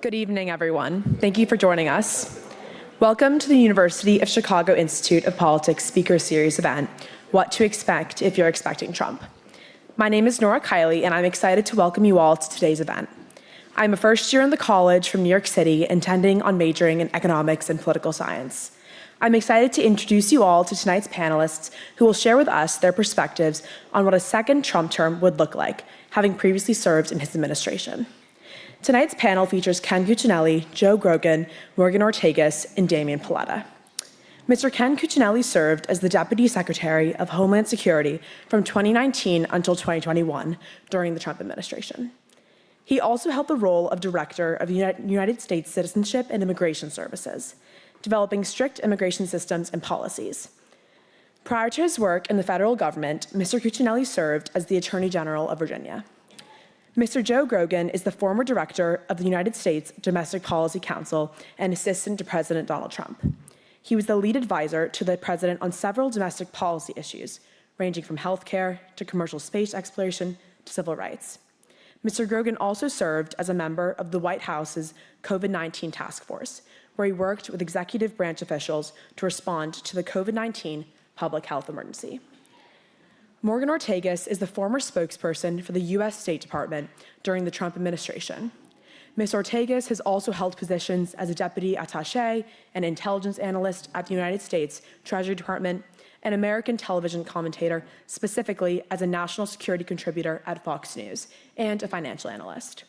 Good evening, everyone. Thank you for joining us. Welcome to the University of Chicago Institute of Politics Speaker Series event, What to Expect If You're Expecting Trump. My name is Nora Kiley, and I'm excited to welcome you all to today's event. I'm a first year in the college from New York City, intending on majoring in economics and political science. I'm excited to introduce you all to tonight's panelists who will share with us their perspectives on what a second Trump term would look like, having previously served in his administration. Tonight's panel features Ken Cuccinelli, Joe Grogan, Morgan Ortagus, and Damian Paletta. Mr. Ken Cuccinelli served as the Deputy Secretary of Homeland Security from 2019 until 2021 during the Trump administration. He also held the role of Director of the United States Citizenship and Immigration Services, developing strict immigration systems and policies. Prior to his work in the federal government, Mr. Cuccinelli served as the Attorney General of Virginia. Mr. Joe Grogan is the former director of the United States Domestic Policy Council and assistant to President Donald Trump. He was the lead advisor to the president on several domestic policy issues, ranging from healthcare to commercial space exploration to civil rights. Mr. Grogan also served as a member of the White House's COVID-19 task force, where he worked with executive branch officials to respond to the COVID-19 public health emergency. Morgan Ortagus is the former spokesperson for the U.S. State Department during the Trump administration. Ms. Ortagus has also held positions as a deputy attaché and intelligence analyst at the United States Treasury Department, an American television commentator, specifically as a national security contributor at Fox News, and a financial analyst.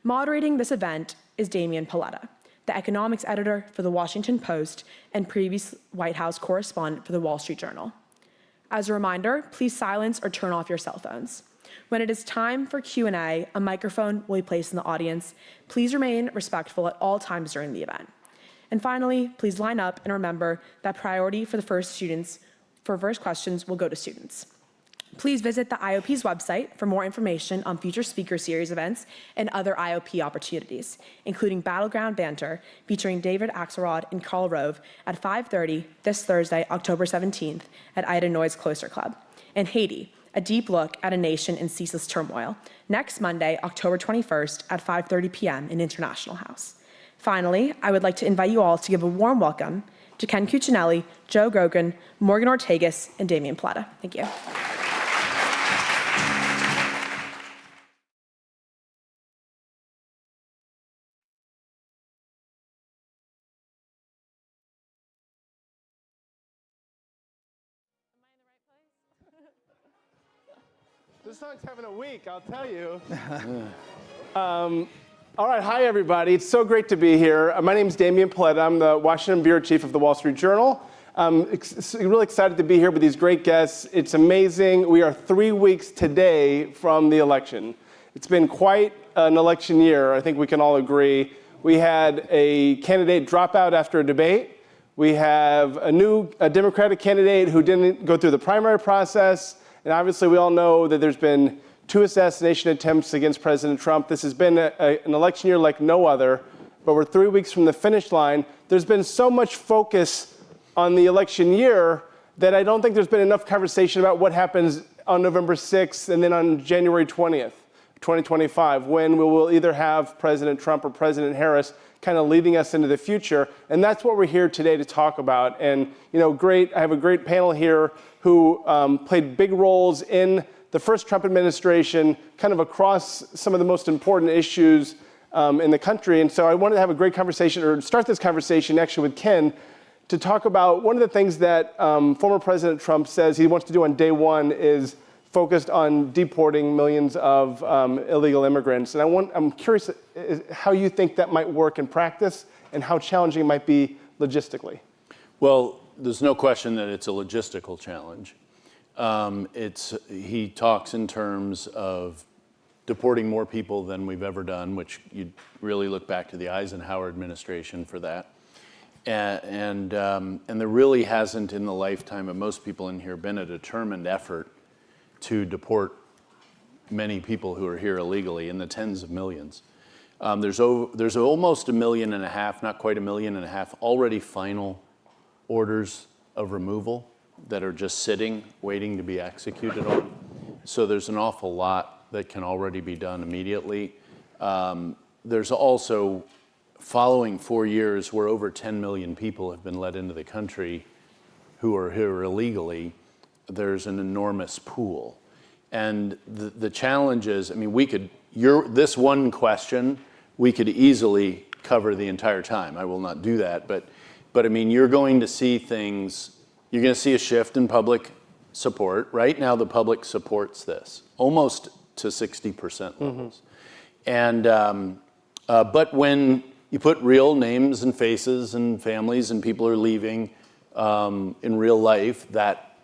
Moderating this event is Damian Paletta, the economics editor for The Washington Post and previous White House correspondent for The Wall Street Journal. As a reminder, please silence or turn off your cell phones. When it is time for Q&A, a microphone will be placed in the audience. Please remain respectful at all times during the event. And finally, please line up and remember that priority for first questions will go to students. Please visit the IOP's website for more information on future speaker series events and other IOP opportunities, including Battleground Banter featuring David Axelrod and Karl Rove at 5:30 this Thursday, October 17th at Ida Noyes Cloister Club, and Haiti, a deep look at a nation in ceaseless turmoil, next Monday, October 21st at 5:30 p.m. in International House. Finally, I would like to invite you all to give a warm welcome to Ken Cuccinelli, Joe Grogan, Morgan Ortagus, and Damian Paletta. Thank you. This song's having a week, I'll tell you. All right, hi everybody. It's so great to be here. My name is Damian Paletta. I'm the Washington Bureau Chief of the Wall Street Journal. I'm really excited to be here with these great guests. It's amazing. We are 3 weeks today from the election. It's been quite an election year, I think we can all agree. We had a candidate drop out after a debate. We have a Democratic candidate who didn't go through the primary process. And obviously, we all know that there's been 2 assassination attempts against President Trump. This has been an election year like no other, but we're 3 weeks from the finish line. There's been so much focus on the election year that I don't think there's been enough conversation about what happens on November 6th and then on January 20th, 2025, when we will either have President Trump or President Harris kind of leading us into the future. And that's what we're here today to talk about. And, I have a great panel here who played big roles in the first Trump administration, kind of across some of the most important issues in the country. And so I wanted to have a great conversation, or start this conversation actually with Ken, to talk about one of the things that former President Trump says he wants to do on day one is focused on deporting millions of illegal immigrants. And I'm curious how you think that might work in practice and how challenging it might be logistically. Well, there's no question that it's a logistical challenge. He talks in terms of deporting more people than we've ever done, which you'd really look back to the Eisenhower administration for that. And there really hasn't, in the lifetime of most people in here, been a determined effort to deport many people who are here illegally, in the tens of millions. There's almost 1.5 million, not quite 1.5 million, already final orders of removal that are just sitting, waiting to be executed on. So there's an awful lot that can already be done immediately. There's also following 4 years where over 10 million people have been let into the country who are here illegally, there's an enormous pool. And the challenge is, I mean, this one question, we could easily cover the entire time. I will not do that, but I mean, you're going to see a shift in public support. Right now, the public supports this, almost to 60% levels. And, but when you put real names and faces and families and people are leaving in real life, that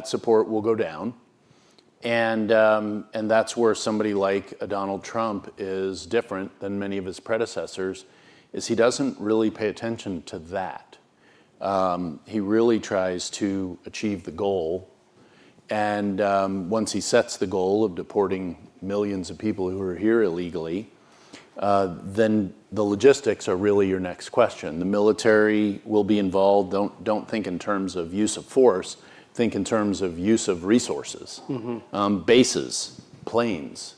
support will go down. And that's where somebody like a Donald Trump is different than many of his predecessors, is he doesn't really pay attention to that. He really tries to achieve the goal. And once he sets the goal of deporting millions of people who are here illegally, then the logistics are really your next question. The military will be involved. Don't think in terms of use of force. Think in terms of use of resources, bases, planes,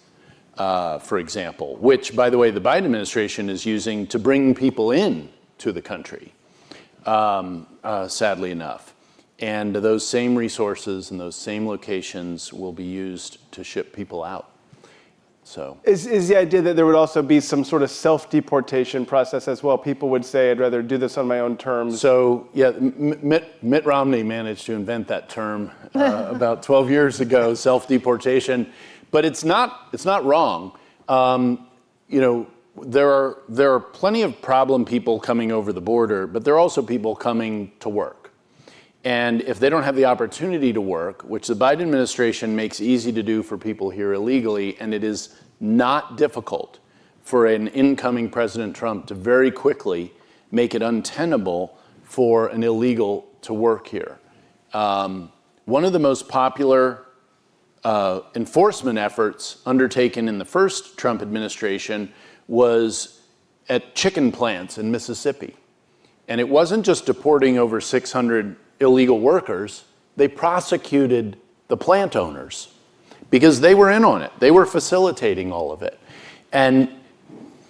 for example, which, by the way, the Biden administration is using to bring people in to the country, sadly enough. And those same resources and those same locations will be used to ship people out. So is the idea that there would also be some sort of self-deportation process as well? People would say, I'd rather do this on my own terms. So yeah, Mitt Romney managed to invent that term about 12 years ago, self-deportation. But it's not wrong. You know, there are plenty of problem people coming over the border, but there are also people coming to work. And if they don't have the opportunity to work, which the Biden administration makes easy to do for people here illegally, and it is not difficult for an incoming President Trump to very quickly make it untenable for an illegal to work here. One of the most popular enforcement efforts undertaken in the first Trump administration was at chicken plants in Mississippi. And it wasn't just deporting over 600 illegal workers, they prosecuted the plant owners because they were in on it. They were facilitating all of it. And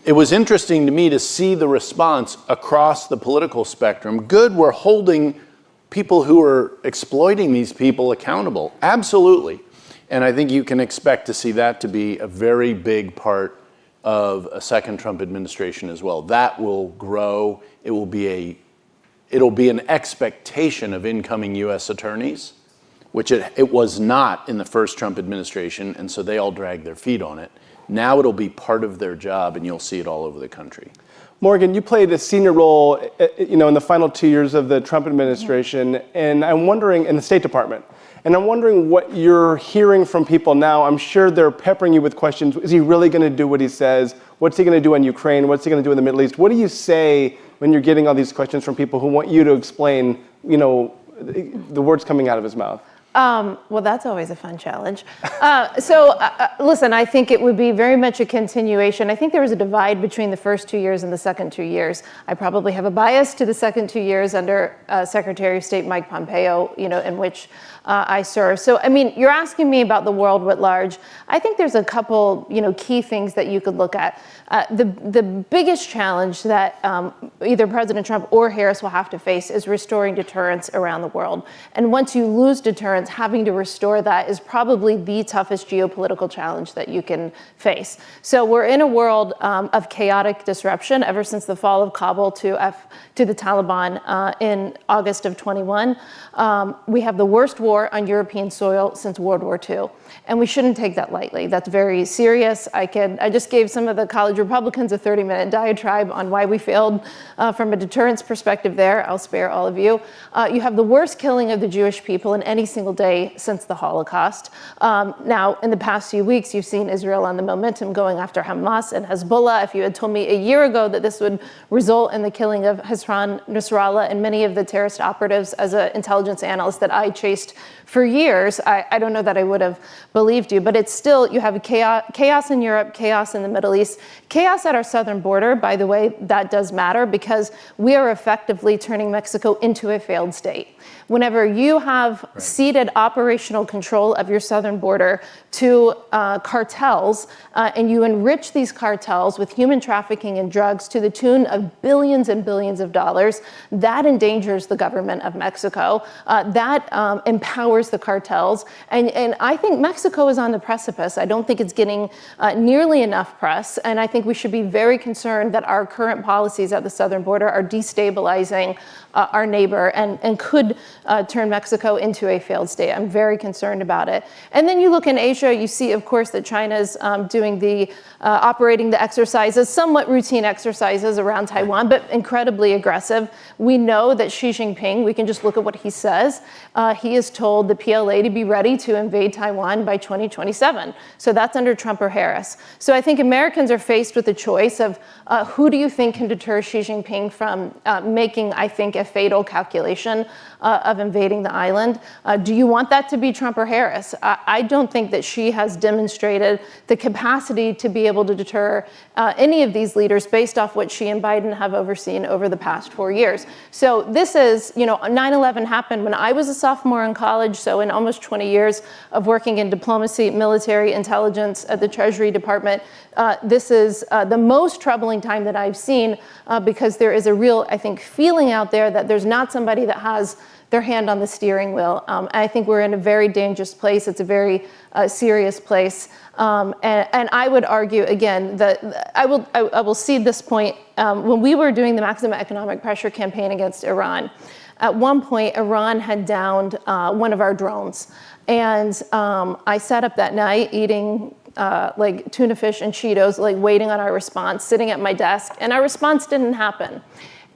it was interesting to me to see the response across the political spectrum. Good, we're holding people who are exploiting these people accountable. Absolutely. And I think you can expect to see that to be a very big part of a second Trump administration as well. That will grow. It'll be an expectation of incoming U.S. attorneys, which it was not in the first Trump administration, and so they all dragged their feet on it. Now it'll be part of their job, and you'll see it all over the country. Morgan, you played a senior role, in the final 2 years of the Trump administration, and I'm wondering, in the State Department, and I'm wondering what you're hearing from people now. I'm sure they're peppering you with questions. Is he really going to do what he says? What's he going to do on Ukraine? What's he going to do in the Middle East? What do you say when you're getting all these questions from people who want you to explain, the words coming out of his mouth? Well, that's always a fun challenge. Listen, I think it would be very much a continuation. I think there was a divide between the first 2 years and the second 2 years. I probably have a bias to the second 2 years under Secretary of State Mike Pompeo, in which I serve. So, I mean, you're asking me about the world writ large. I think there's a couple, key things that you could look at. The biggest challenge that either President Trump or Harris will have to face is restoring deterrence around the world. And once you lose deterrence, having to restore that is probably the toughest geopolitical challenge that you can face. So we're in a world of chaotic disruption ever since the fall of Kabul to the Taliban in August of 21. We have the worst war on European soil since World War II. And we shouldn't take that lightly. That's very serious. I just gave some of the college Republicans a 30-minute diatribe on why we failed from a deterrence perspective there. I'll spare all of you. You have the worst killing of the Jewish people in any single day since the Holocaust. Now, in the past few weeks, you've seen Israel on the momentum going after Hamas and Hezbollah. If you had told me a year ago that this would result in the killing of Hassan Nasrallah and many of the terrorist operatives as an intelligence analyst that I chased for years, I don't know that I would have believed you. But it's still, you have chaos in Europe, chaos in the Middle East, chaos at our southern border. By the way, that does matter because we are effectively turning Mexico into a failed state. Whenever you have seated handed operational control of your southern border to cartels, and you enrich these cartels with human trafficking and drugs to the tune of billions and billions of dollars, that endangers the government of Mexico. That empowers the cartels. And I think Mexico is on the precipice. I don't think it's getting nearly enough press. And I think we should be very concerned that our current policies at the southern border are destabilizing our neighbor and could turn Mexico into a failed state. I'm very concerned about it. And then you look in Asia, you see, of course, that China's doing operating the exercises, somewhat routine exercises around Taiwan, but incredibly aggressive. We know that Xi Jinping, we can just look at what he says. He has told the PLA to be ready to invade Taiwan by 2027. So that's under Trump or Harris. So I think Americans are faced with a choice of who do you think can deter Xi Jinping from making, I think, a fatal calculation of invading the island. Do you want that to be Trump or Harris? I don't think that Xi has demonstrated the capacity to be able to deter any of these leaders based off what Xi and Biden have overseen over the past 4 years. So this is, 9/11 happened when I was a sophomore in college, so in almost 20 years of working in diplomacy, military intelligence at the Treasury Department, this is the most troubling time that I've seen because there is a real, I think, feeling out there that there's not somebody that has their hand on the steering wheel. And I think we're in a very dangerous place. It's a very serious place. And I would argue, again, that I will cede this point. When we were doing the maximum economic pressure campaign against Iran, at one point, Iran had downed one of our drones. And I sat up that night eating like tuna fish and Cheetos, like waiting on our response, sitting at my desk, and our response didn't happen.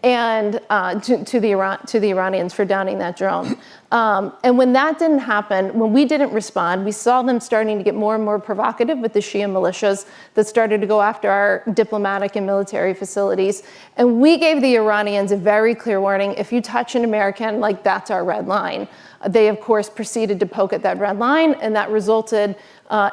And to the Iranians for downing that drone. And when that didn't happen, when we didn't respond, we saw them starting to get more and more provocative with the Shia militias that started to go after our diplomatic and military facilities. And we gave the Iranians a very clear warning: if you touch an American, like, that's our red line. They, of course, proceeded to poke at that red line, and that resulted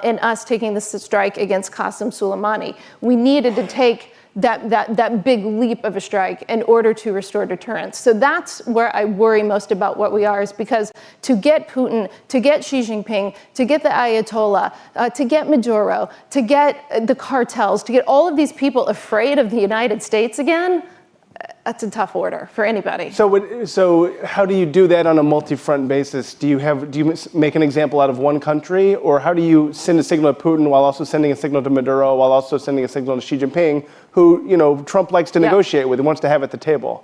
in us taking the strike against Qasem Soleimani. We needed to take that big leap of a strike in order to restore deterrence. So that's where I worry most about what we are, is because to get Putin, to get Xi Jinping, to get the Ayatollah, to get Maduro, to get the cartels, to get all of these people afraid of the United States again, that's a tough order for anybody. So how do you do that on a multi-front basis? Do you make an example out of one country, or how do you send a signal to Putin while also sending a signal to Maduro, while also sending a signal to Xi Jinping, who Trump likes to negotiate with and wants to have at the table?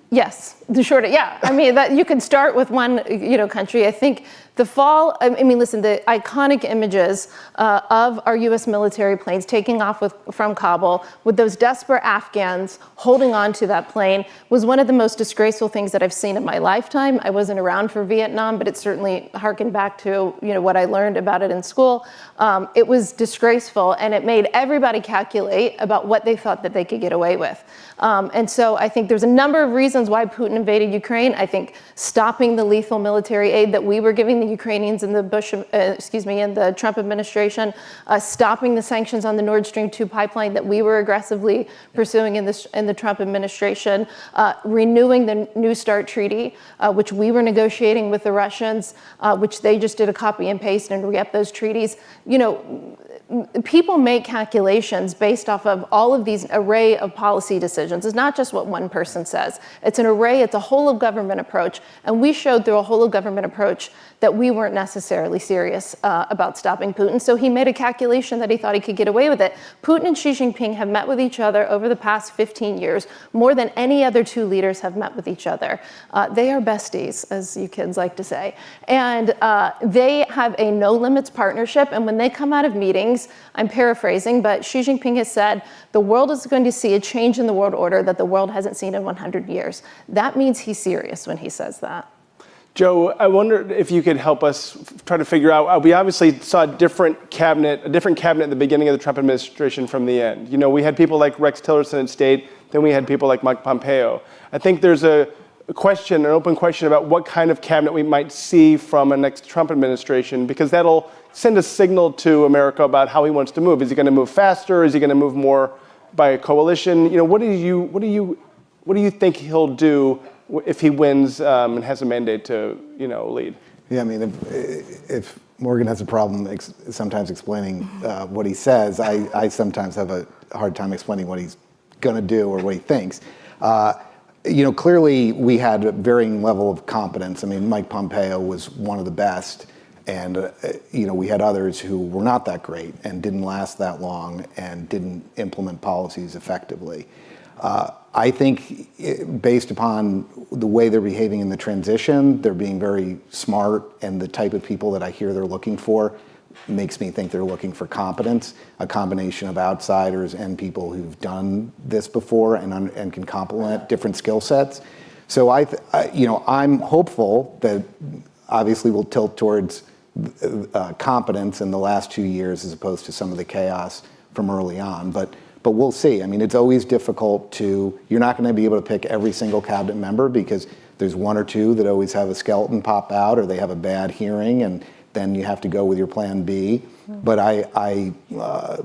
Yes, I mean, that you can start with one, country. I think the fall, listen, the iconic images of our U.S. military planes taking off from Kabul with those desperate Afghans holding on to that plane was one of the most disgraceful things that I've seen in my lifetime. I wasn't around for Vietnam, but it certainly harkened back to, what I learned about it in school. It was disgraceful, and it made everybody calculate about what they thought that they could get away with. And so I think there's a number of reasons why Putin invaded Ukraine. I think stopping the lethal military aid that we were giving the Ukrainians in the in the Trump administration, stopping the sanctions on the Nord Stream 2 pipeline that we were aggressively pursuing in the Trump administration, renewing the New START treaty, which we were negotiating with the Russians, which they just did a copy and paste and re-up those treaties. People make calculations based off of all of these array of policy decisions. It's not just what one person says. It's an array, it's a whole of government approach. And we showed through a whole of government approach that we weren't necessarily serious about stopping Putin. So he made a calculation that he thought he could get away with it. Putin and Xi Jinping have met with each other over the past 15 years, more than any other two leaders have met with each other. They are besties, as you kids like to say. And they have a no limits partnership. And when they come out of meetings, I'm paraphrasing, but Xi Jinping has said, the world is going to see a change in the world order that the world hasn't seen in 100 years. That means he's serious when he says that. Joe, I wonder if you could help us try to figure out, we obviously saw a different cabinet at the beginning of the Trump administration from the end. We had people like Rex Tillerson in state, then we had people like Mike Pompeo. I think there's an open question about what kind of cabinet we might see from a next Trump administration, because that'll send a signal to America about how he wants to move. Is he going to move faster? Is he going to move more by a coalition? What do you think he'll do if he wins and has a mandate to lead? Yeah, I mean, if Morgan has a problem sometimes explaining what he says, I sometimes have a hard time explaining what he's going to do or what he thinks. Clearly we had a varying level of competence. I mean, Mike Pompeo was one of the best, and we had others who were not that great and didn't last that long and didn't implement policies effectively. I think based upon the way they're behaving in the transition, they're being very smart, and the type of people that I hear they're looking for makes me think they're looking for competence, a combination of outsiders and people who've done this before and can complement different skill sets. So I'm hopeful that obviously we'll tilt towards competence in the last 2 years as opposed to some of the chaos from early on. But we'll see. I mean, it's always difficult you're not going to be able to pick every single cabinet member because there's one or two that always have a skeleton pop out or they have a bad hearing, and then you have to go with your plan B. But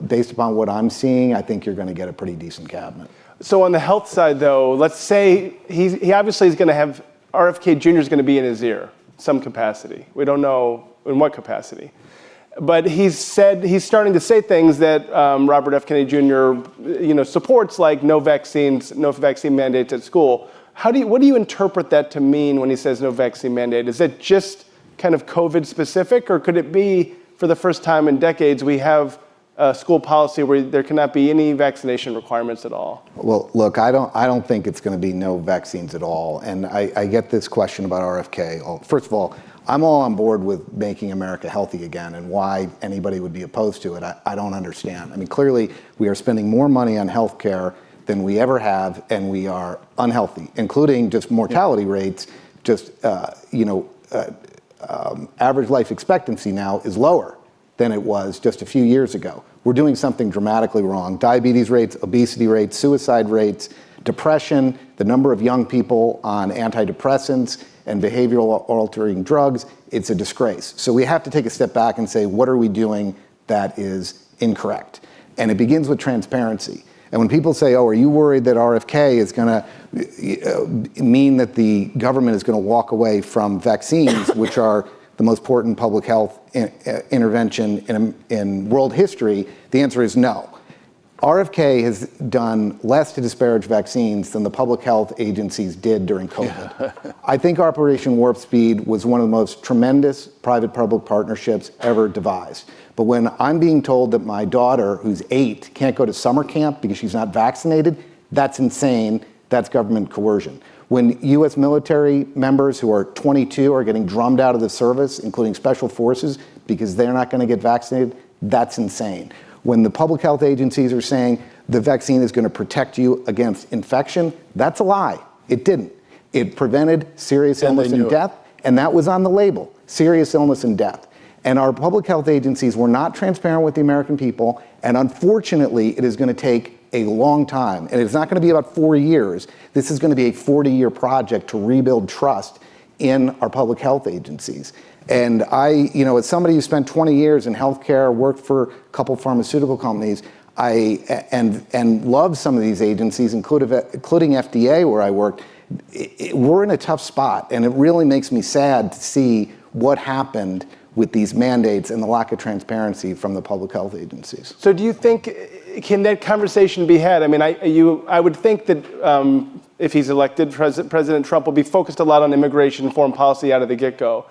based upon what I'm seeing, I think you're going to get a pretty decent cabinet. So on the health side, though, let's say he obviously is going to have RFK Jr. is going to be in his ear, some capacity. We don't know in what capacity. But he's starting to say things that Robert F. Kennedy Jr. Supports, like no vaccine mandates at school. What do you interpret that to mean when he says no vaccine mandate? Is it just kind of COVID specific, or could it be for the first time in decades we have a school policy where there cannot be any vaccination requirements at all? Well, look, I don't think it's going to be no vaccines at all. And I get this question about RFK. First of all, I'm all on board with making America healthy again, and why anybody would be opposed to it, I don't understand. I mean, clearly we are spending more money on healthcare than we ever have, and we are unhealthy, including just mortality rates. Average life expectancy now is lower than it was just a few years ago. We're doing something dramatically wrong. Diabetes rates, obesity rates, suicide rates, depression, the number of young people on antidepressants and behavioral altering drugs, it's a disgrace. So we have to take a step back and say, what are we doing that is incorrect? And it begins with transparency. And when people say, are you worried that RFK is going to mean that the government is going to walk away from vaccines, which are the most important public health intervention in world history, the answer is no. RFK has done less to disparage vaccines than the public health agencies did during COVID. I think Operation Warp Speed was one of the most tremendous private-public partnerships ever devised. But when I'm being told that my daughter, who's 8, can't go to summer camp because she's not vaccinated, that's insane. That's government coercion. When U.S. military members who are 22 are getting drummed out of the service, including special forces, because they're not going to get vaccinated, that's insane. When the public health agencies are saying the vaccine is going to protect you against infection, that's a lie. It didn't. It prevented serious illness and death, and that was on the label, serious illness and death. And our public health agencies were not transparent with the American people, and unfortunately, it is going to take a long time. And it's not going to be about 4 years. This is going to be a 40-year project to rebuild trust in our public health agencies. And as somebody who spent 20 years in healthcare, worked for a couple pharmaceutical companies, and love some of these agencies, including FDA, where I worked. We're in a tough spot, and it really makes me sad to see what happened with these mandates and the lack of transparency from the public health agencies. So do you think, can that conversation be had? I mean, I would think that if he's elected, President Trump will be focused a lot on immigration and foreign policy out of the get-go.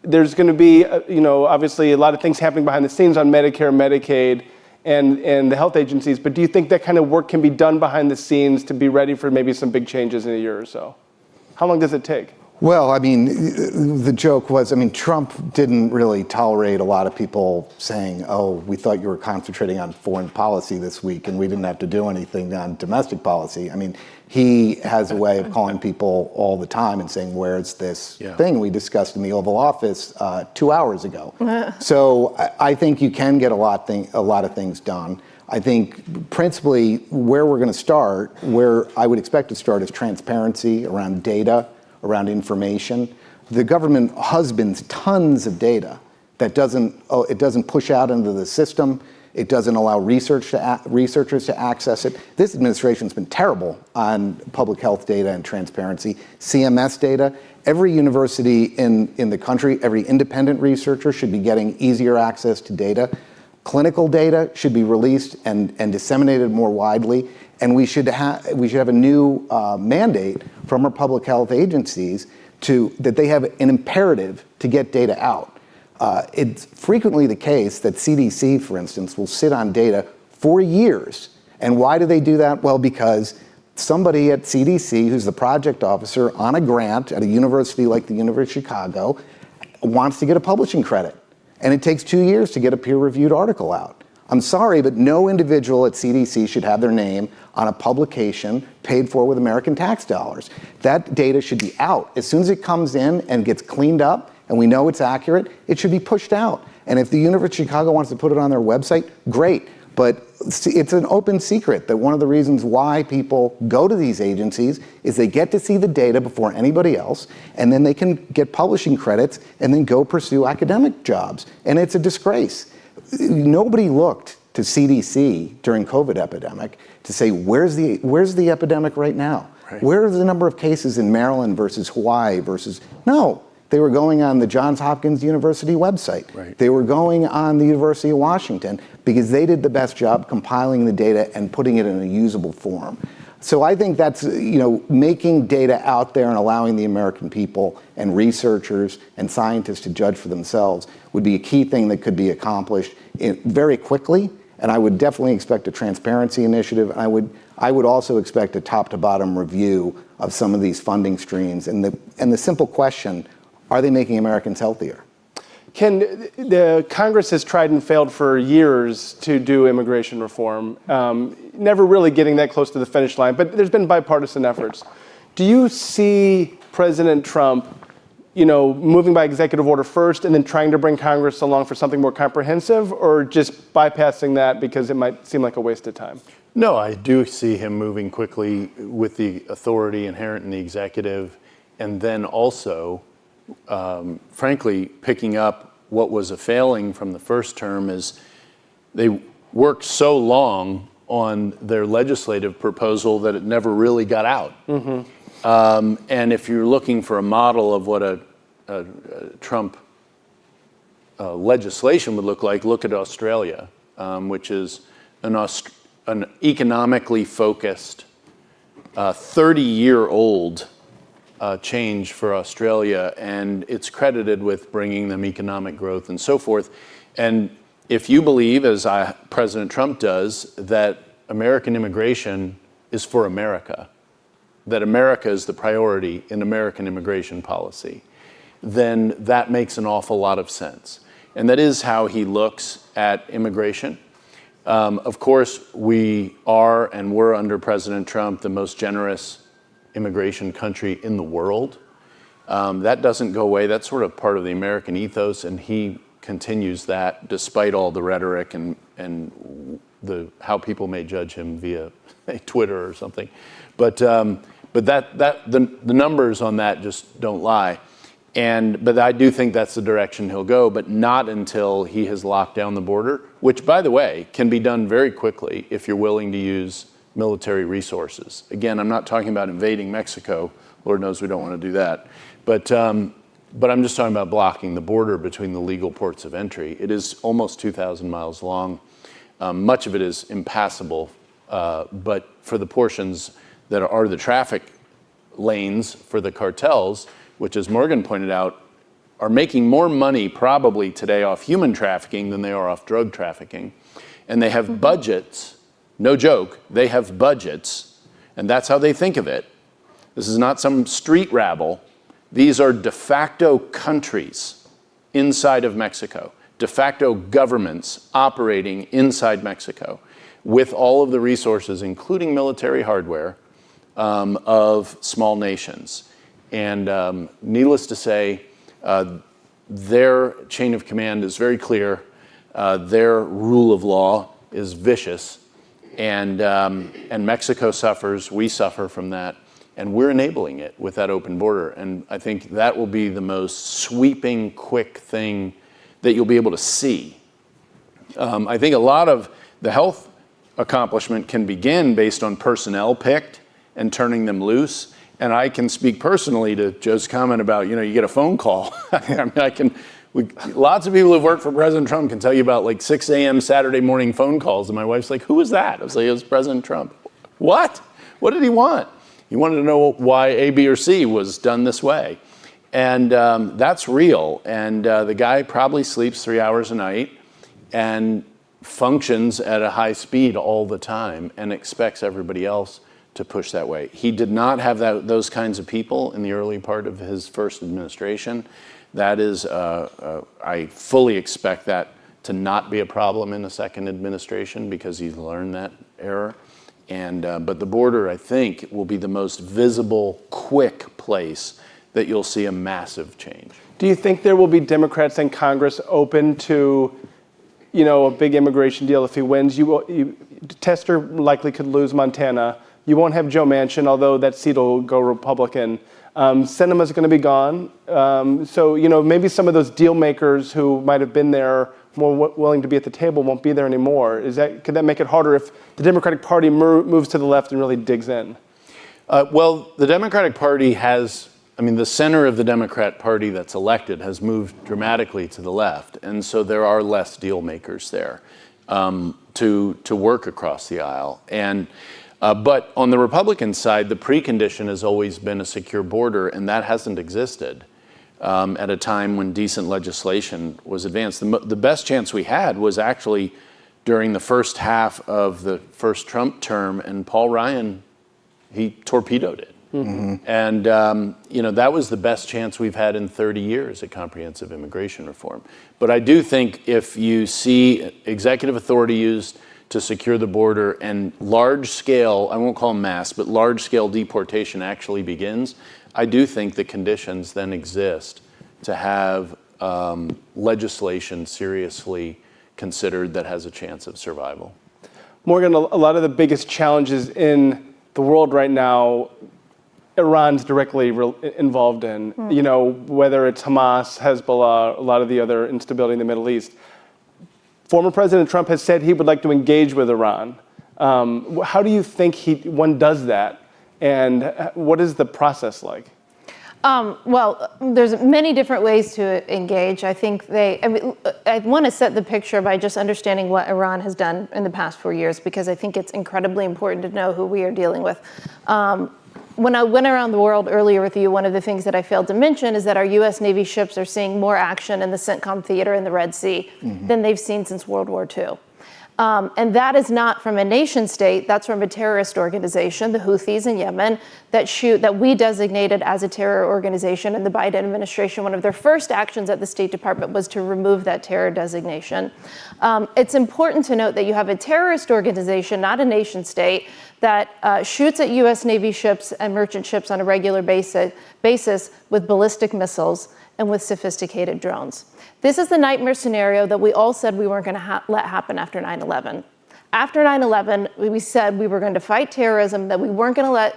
There's going to be, obviously a lot of things happening behind the scenes on Medicare, Medicaid, and the health agencies. But do you think that kind of work can be done behind the scenes to be ready for maybe some big changes in a year or so? How long does it take? Well, I mean, the joke was, Trump didn't really tolerate a lot of people saying, we thought you were concentrating on foreign policy this week and we didn't have to do anything on domestic policy. I mean, he has a way of calling people all the time and saying, where's this thing we discussed in the Oval Office 2 hours ago? So I think you can get a lot of things done. I think principally where we're going to start, where I would expect to start, is transparency around data, around information. The government husbands tons of data that doesn't push out into the system. It doesn't allow researchers to access it. This administration's been terrible on public health data and transparency. CMS data, every university in the country, every independent researcher should be getting easier access to data. Clinical data should be released and disseminated more widely. And we should have a new mandate from our public health agencies that they have an imperative to get data out. It's frequently the case that CDC, for instance, will sit on data for years. And why do they do that? Well, because somebody at CDC, who's the project officer on a grant at a university like the University of Chicago, wants to get a publishing credit. And it takes 2 years to get a peer-reviewed article out. I'm sorry, but no individual at CDC should have their name on a publication paid for with American tax dollars. That data should be out. As soon as it comes in and gets cleaned up, and we know it's accurate, it should be pushed out. And if the University of Chicago wants to put it on their website, great. But it's an open secret that one of the reasons why people go to these agencies is they get to see the data before anybody else, and then they can get publishing credits and then go pursue academic jobs. And it's a disgrace. Nobody looked to CDC during COVID epidemic to say, where's the epidemic right now? Right. Where are the number of cases in Maryland versus Hawaii versus, no. They were going on the Johns Hopkins University website. Right. They were going on the University of Washington because they did the best job compiling the data and putting it in a usable form. So I think that's, making data out there and allowing the American people and researchers and scientists to judge for themselves would be a key thing that could be accomplished very quickly. And I would definitely expect a transparency initiative. And I would also expect a top-to-bottom review of some of these funding streams. And the simple question, are they making Americans healthier? Ken, the Congress has tried and failed for years to do immigration reform, never really getting that close to the finish line, but there's been bipartisan efforts. Do you see President Trump, moving by executive order first and then trying to bring Congress along for something more comprehensive, or just bypassing that because it might seem like a waste of time? No, I do see him moving quickly with the authority inherent in the executive, and then also frankly, picking up what was a failing from the first term is they worked so long on their legislative proposal that it never really got out. Mm-hmm. And if you're looking for a model of what a Trump legislation would look like, look at Australia, which is an economically focused, 30-year-old change for Australia, and it's credited with bringing them economic growth and so forth. And if you believe, as President Trump does, that American immigration is for America, that America is the priority in American immigration policy, then that makes an awful lot of sense. And that is how he looks at immigration. Of course, we are and were under President Trump the most generous immigration country in the world. That doesn't go away. That's sort of part of the American ethos, and he continues that despite all the rhetoric and how people may judge him via Twitter or something. But the numbers on that just don't lie. But I do think that's the direction he'll go, but not until he has locked down the border, which, by the way, can be done very quickly if you're willing to use military resources. Again, I'm not talking about invading Mexico. Lord knows we don't want to do that. But I'm just talking about blocking the border between the legal ports of entry. It is almost 2,000 miles long. Much of it is impassable, but for the portions that are the traffic lanes for the cartels, which, as Morgan pointed out, are making more money probably today off human trafficking than they are off drug trafficking. And they have budgets. No joke, they have budgets, and that's how they think of it. This is not some street rabble. These are de facto countries inside of Mexico, de facto governments operating inside Mexico with all of the resources, including military hardware, of small nations. And needless to say, their chain of command is very clear. Their rule of law is vicious. And Mexico suffers, we suffer from that, and we're enabling it with that open border. And I think that will be the most sweeping, quick thing that you'll be able to see I think a lot of the health accomplishment can begin based on personnel picked and turning them loose. And I can speak personally to Joe's comment about, you get a phone call. I mean, lots of people who've worked for President Trump can tell you about like 6 a.m. Saturday morning phone calls. And my wife's like, who was that? I was like, it was President Trump. What? What did he want? He wanted to know why A, B, or C was done this way. And that's real. And the guy probably sleeps 3 hours a night and functions at a high speed all the time and expects everybody else to push that way. He did not have those kinds of people in the early part of his first administration. That is, I fully expect that to not be a problem in the second administration because he's learned that error. And but the border, I think, will be the most visible, quick place that you'll see a massive change. Do you think there will be Democrats in Congress open to, a big immigration deal if he wins? Tester likely could lose Montana. You won't have Joe Manchin, although that seat will go Republican. Sinema's going to be gone. So, maybe some of those deal makers who might have been there more willing to be at the table won't be there anymore. Could that make it harder if the Democratic Party moves to the left and really digs in? Well, the Democratic Party the center of the Democrat Party that's elected has moved dramatically to the left. And so there are less deal makers there to work across the aisle. But on the Republican side, the precondition has always been a secure border, and that hasn't existed at a time when decent legislation was advanced. The best chance we had was actually during the first half of the first Trump term, and Paul Ryan, he torpedoed it. Mm-hmm. And, that was the best chance we've had in 30 years at comprehensive immigration reform. But I do think if you see executive authority used to secure the border and large scale, I won't call them mass, but large scale deportation actually begins, I do think the conditions then exist to have legislation seriously considered that has a chance of survival. Morgan, a lot of the biggest challenges in the world right now, Iran's directly involved in, whether it's Hamas, Hezbollah, a lot of the other instability in the Middle East. Former President Trump has said he would like to engage with Iran. How do you think one does that? And what is the process like? Well, there's many different ways to engage. I think I want to set the picture by just understanding what Iran has done in the past 4 years, because I think it's incredibly important to know who we are dealing with. When I went around the world earlier with you, one of the things that I failed to mention is that our U.S. Navy ships are seeing more action in the CENTCOM theater in the Red Sea than they've seen since World War II. And that is not from a nation state, that's from a terrorist organization, the Houthis in Yemen, that we designated as a terror organization in the Biden administration. One of their first actions at the State Department was to remove that terror designation. It's important to note that you have a terrorist organization, not a nation state, that shoots at U.S. Navy ships and merchant ships on a regular basis with ballistic missiles and with sophisticated drones. This is the nightmare scenario that we all said we weren't going to let happen after 9/11. After 9/11, we said we were going to fight terrorism, that we weren't going to let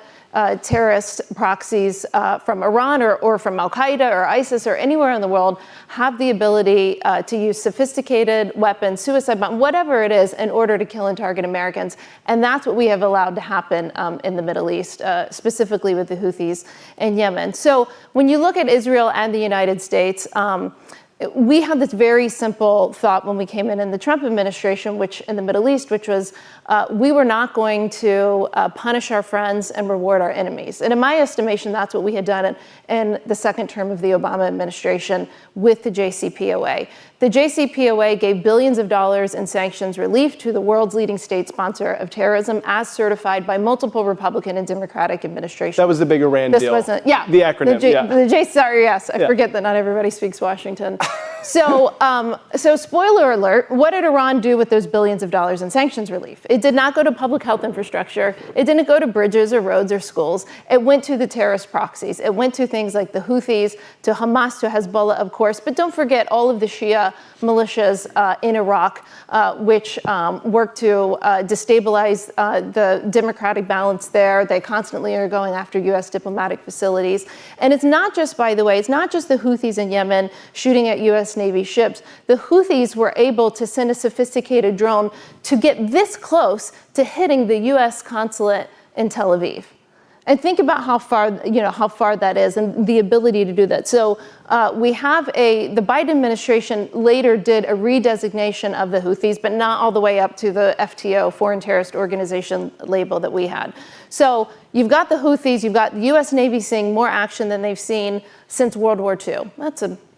terrorist proxies from Iran or from Al-Qaeda or ISIS or anywhere in the world have the ability to use sophisticated weapons, suicide bombs, whatever it is, in order to kill and target Americans. And that's what we have allowed to happen in the Middle East, specifically with the Houthis in Yemen. So when you look at Israel and the United States, we had this very simple thought when we came in the Trump administration, which in the Middle East, which was we were not going to punish our friends and reward our enemies. And in my estimation, that's what we had done in the second term of the Obama administration with the JCPOA. The JCPOA gave billions of dollars in sanctions relief to the world's leading state sponsor of terrorism, as certified by multiple Republican and Democratic administrations. That was the big Iran deal. The acronym. I forget that not everybody speaks Washington. So spoiler alert, what did Iran do with those billions of dollars in sanctions relief? It did not go to public health infrastructure. It didn't go to bridges or roads or schools. It went to the terrorist proxies. It went to things like the Houthis, to Hamas, to Hezbollah, of course. But don't forget all of the Shia militias in Iraq, which work to destabilize the democratic balance there. They constantly are going after U.S. diplomatic facilities. And it's not just, by the way, it's not just the Houthis in Yemen shooting at U.S. US Navy ships, the Houthis were able to send a sophisticated drone to get this close to hitting the US consulate in Tel Aviv. And think about how far that is and the ability to do that. So we have the Biden administration later did a redesignation of the Houthis, but not all the way up to the FTO, Foreign Terrorist Organization label that we had. So you've got the Houthis, you've got the US Navy seeing more action than they've seen since World War II.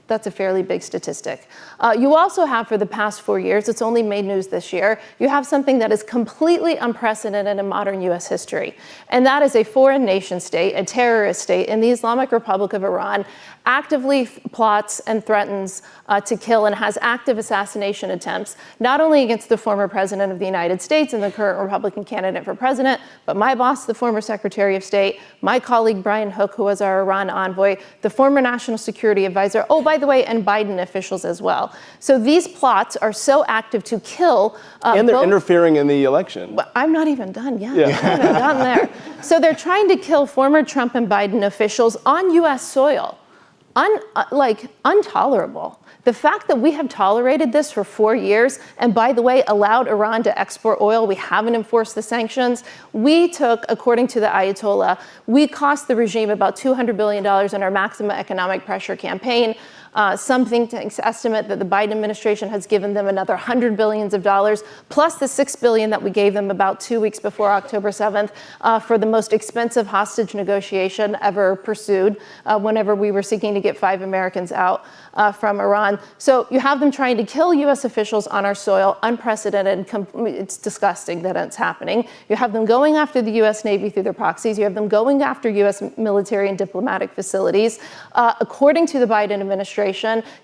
That's a fairly big statistic. You also have, for the past 4 years, it's only made news this year, you have something that is completely unprecedented in modern US history. And that is a foreign nation state, a terrorist state in the Islamic Republic of Iran, actively plots and threatens to kill and has active assassination attempts, not only against the former president of the United States and the current Republican candidate for president, but my boss, the former Secretary of State, my colleague Brian Hook, who was our Iran envoy, the former National Security Advisor, oh, by the way, and Biden officials as well. So these plots are so active to kill. And they're interfering in the election. Well, I'm not even done yet. Yeah. I haven't gotten there. So they're trying to kill former Trump and Biden officials on U.S. soil. Intolerable. The fact that we have tolerated this for 4 years, and by the way, allowed Iran to export oil, we haven't enforced the sanctions. We took, according to the Ayatollah, we cost the regime about $200 billion in our maximum economic pressure campaign. Some think tanks estimate that the Biden administration has given them another $100 billion plus the $6 billion that we gave them about 2 weeks before October 7th for the most expensive hostage negotiation ever pursued whenever we were seeking to get 5 Americans out from Iran. So you have them trying to kill U.S. officials on our soil, unprecedented. It's disgusting that it's happening. You have them going after the U.S. Navy through their proxies. You have them going after U.S. military and diplomatic facilities. According to the Biden administration,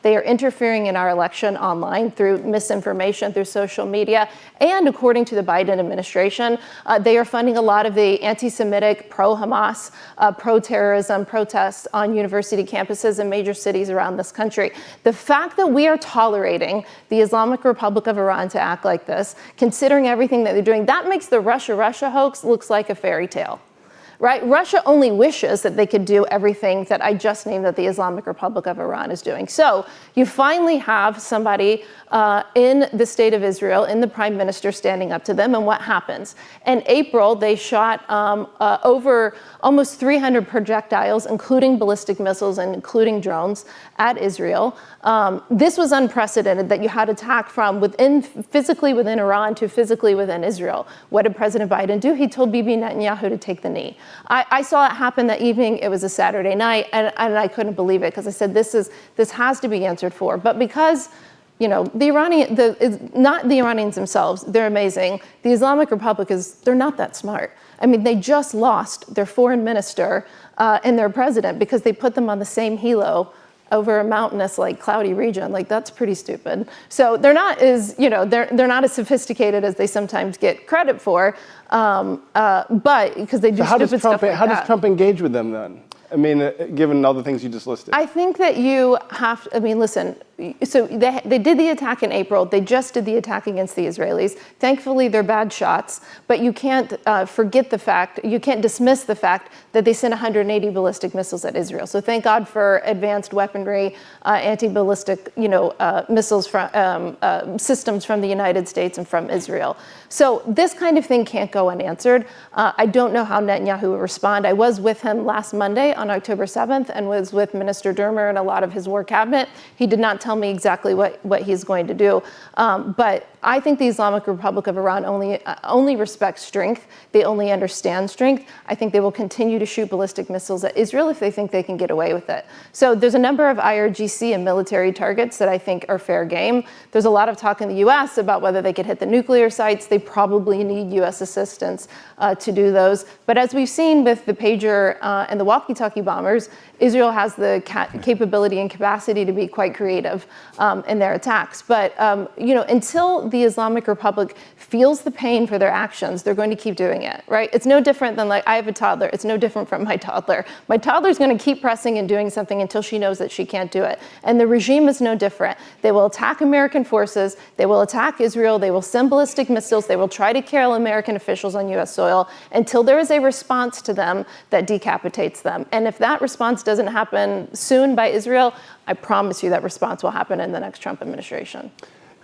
they are interfering in our election online through misinformation, through social media. And according to the Biden administration, they are funding a lot of the anti-Semitic, pro-Hamas, pro-terrorism protests on university campuses in major cities around this country. The fact that we are tolerating the Islamic Republic of Iran to act like this, considering everything that they're doing, that makes the Russia hoax looks like a fairy tale. Right? Russia only wishes that they could do everything that I just named that the Islamic Republic of Iran is doing. So you finally have somebody in the state of Israel, in the prime minister, standing up to them. And what happens? In April, they shot over almost 300 projectiles, including ballistic missiles and including drones, at Israel. This was unprecedented, that you had attack from physically within Iran to physically within Israel. What did President Biden do? He told Bibi Netanyahu to take the knee. I saw it happen that evening. It was a Saturday night, and I couldn't believe it because I said, this has to be answered for. But because not the Iranians themselves, they're amazing. The Islamic Republic they're not that smart. I mean, they just lost their foreign minister and their president because they put them on the same helo over a mountainous, cloudy region. That's pretty stupid. So they're not as, they're not as sophisticated as they sometimes get credit for, but because they do stupid stuff like that. How does Trump engage with them then? I mean, given all the things you just listed. I think that you have to, listen, so they did the attack in April. They just did the attack against the Israelis. Thankfully, they're bad shots, but you can't you can't dismiss the fact that they sent 180 ballistic missiles at Israel. So thank God for advanced weaponry, anti-ballistic, missiles from systems from the United States and from Israel. So this kind of thing can't go unanswered. I don't know how Netanyahu will respond. I was with him last Monday on October 7th and was with Minister Dermer and a lot of his war cabinet. He did not tell me exactly what he's going to do. But I think the Islamic Republic of Iran only respects strength. They only understand strength. I think they will continue to shoot ballistic missiles at Israel if they think they can get away with it. So there's a number of IRGC and military targets that I think are fair game. There's a lot of talk in the U.S. about whether they could hit the nuclear sites. They probably need U.S. assistance to do those. But as we've seen with the pager and the walkie-talkie bombers, Israel has the capability and capacity to be quite creative in their attacks. But until the Islamic Republic feels the pain for their actions, they're going to keep doing it, right? It's no different than I have a toddler. It's no different from my toddler. My toddler's going to keep pressing and doing something until she knows that she can't do it. And the regime is no different. They will attack American forces. They will attack Israel. They will send ballistic missiles. They will try to kill American officials on U.S. soil until there is a response to them that decapitates them. And if that response doesn't happen soon by Israel, I promise you that response will happen in the next Trump administration.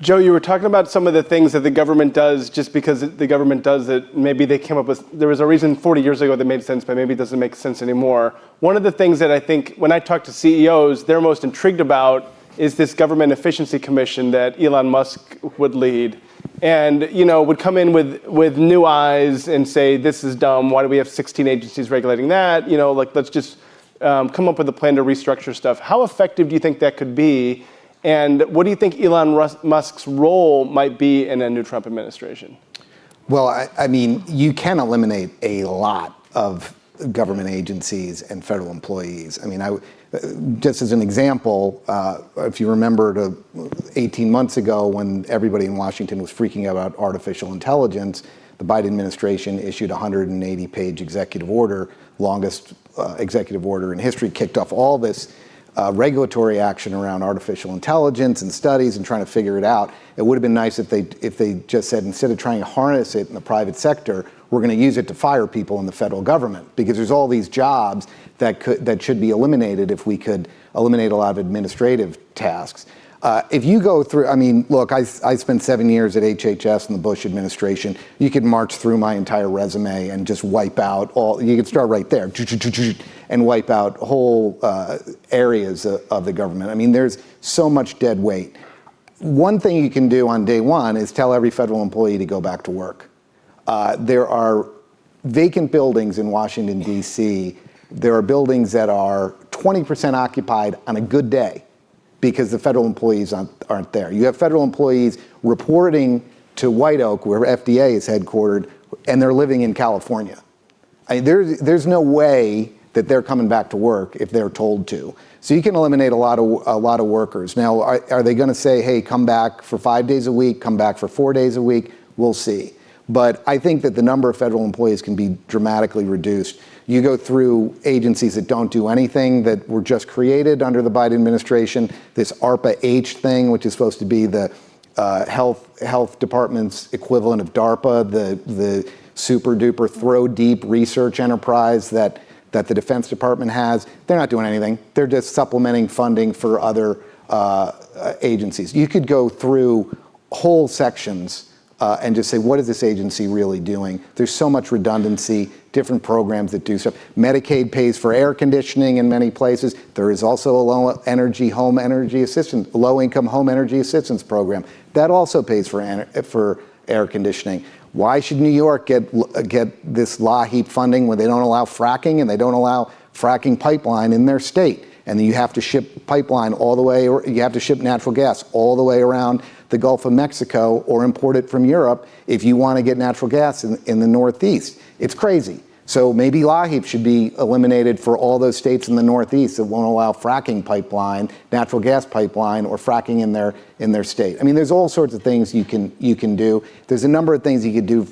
Joe, you were talking about some of the things that the government does just because the government does it. Maybe they came up with, there was a reason 40 years ago that made sense, but maybe it doesn't make sense anymore. One of the things that I think when I talk to CEOs, they're most intrigued about is this government efficiency commission that Elon Musk would lead. And, would come in with new eyes and say, this is dumb. Why do we have 16 agencies regulating that? Let's just come up with a plan to restructure stuff. How effective do you think that could be? And what do you think Elon Musk's role might be in a new Trump administration? Well, I mean, you can eliminate a lot of government agencies and federal employees. I mean, just as an example, if you remember 18 months ago when everybody in Washington was freaking out about artificial intelligence, the Biden administration issued a 180-page executive order, longest executive order in history, kicked off all this regulatory action around artificial intelligence and studies and trying to figure it out. It would have been nice if they just said, instead of trying to harness it in the private sector, we're going to use it to fire people in the federal government, because there's all these jobs that should be eliminated if we could eliminate a lot of administrative tasks. If you go through, I mean, look, I spent 7 years at HHS in the Bush administration. You could march through my entire resume and just wipe out you could start right there and wipe out whole areas of the government. I mean, there's so much dead weight. One thing you can do on day one is tell every federal employee to go back to work. There are vacant buildings in Washington, D.C. There are buildings that are 20% occupied on a good day because the federal employees aren't there. You have federal employees reporting to White Oak, where FDA is headquartered, and they're living in California. I mean, there's no way that they're coming back to work if they're told to. So you can eliminate a lot of workers. Now, are they going to say, hey, come back for 5 days a week, come back for 4 days a week? We'll see. But I think that the number of federal employees can be dramatically reduced. You go through agencies that don't do anything that were just created under the Biden administration, this ARPA-H thing, which is supposed to be the health department's equivalent of DARPA, the super duper throw deep research enterprise that the Defense Department has. They're not doing anything. They're just supplementing funding for other agencies. You could go through whole sections and just say, what is this agency really doing? There's so much redundancy, different programs that do stuff. Medicaid pays for air conditioning in many places. There is also a low-income home energy assistance program that also pays for air conditioning. Why should New York get this LAHEAP funding when they don't allow fracking and they don't allow fracking pipeline in their state? And then you have to ship pipeline all the way, or you have to ship natural gas all the way around the Gulf of Mexico or import it from Europe if you want to get natural gas in the Northeast. It's crazy. So maybe LAHEAP should be eliminated for all those states in the Northeast that won't allow fracking pipeline, natural gas pipeline, or fracking in their state. I mean, there's all sorts of things you can do. There's a number of things you could do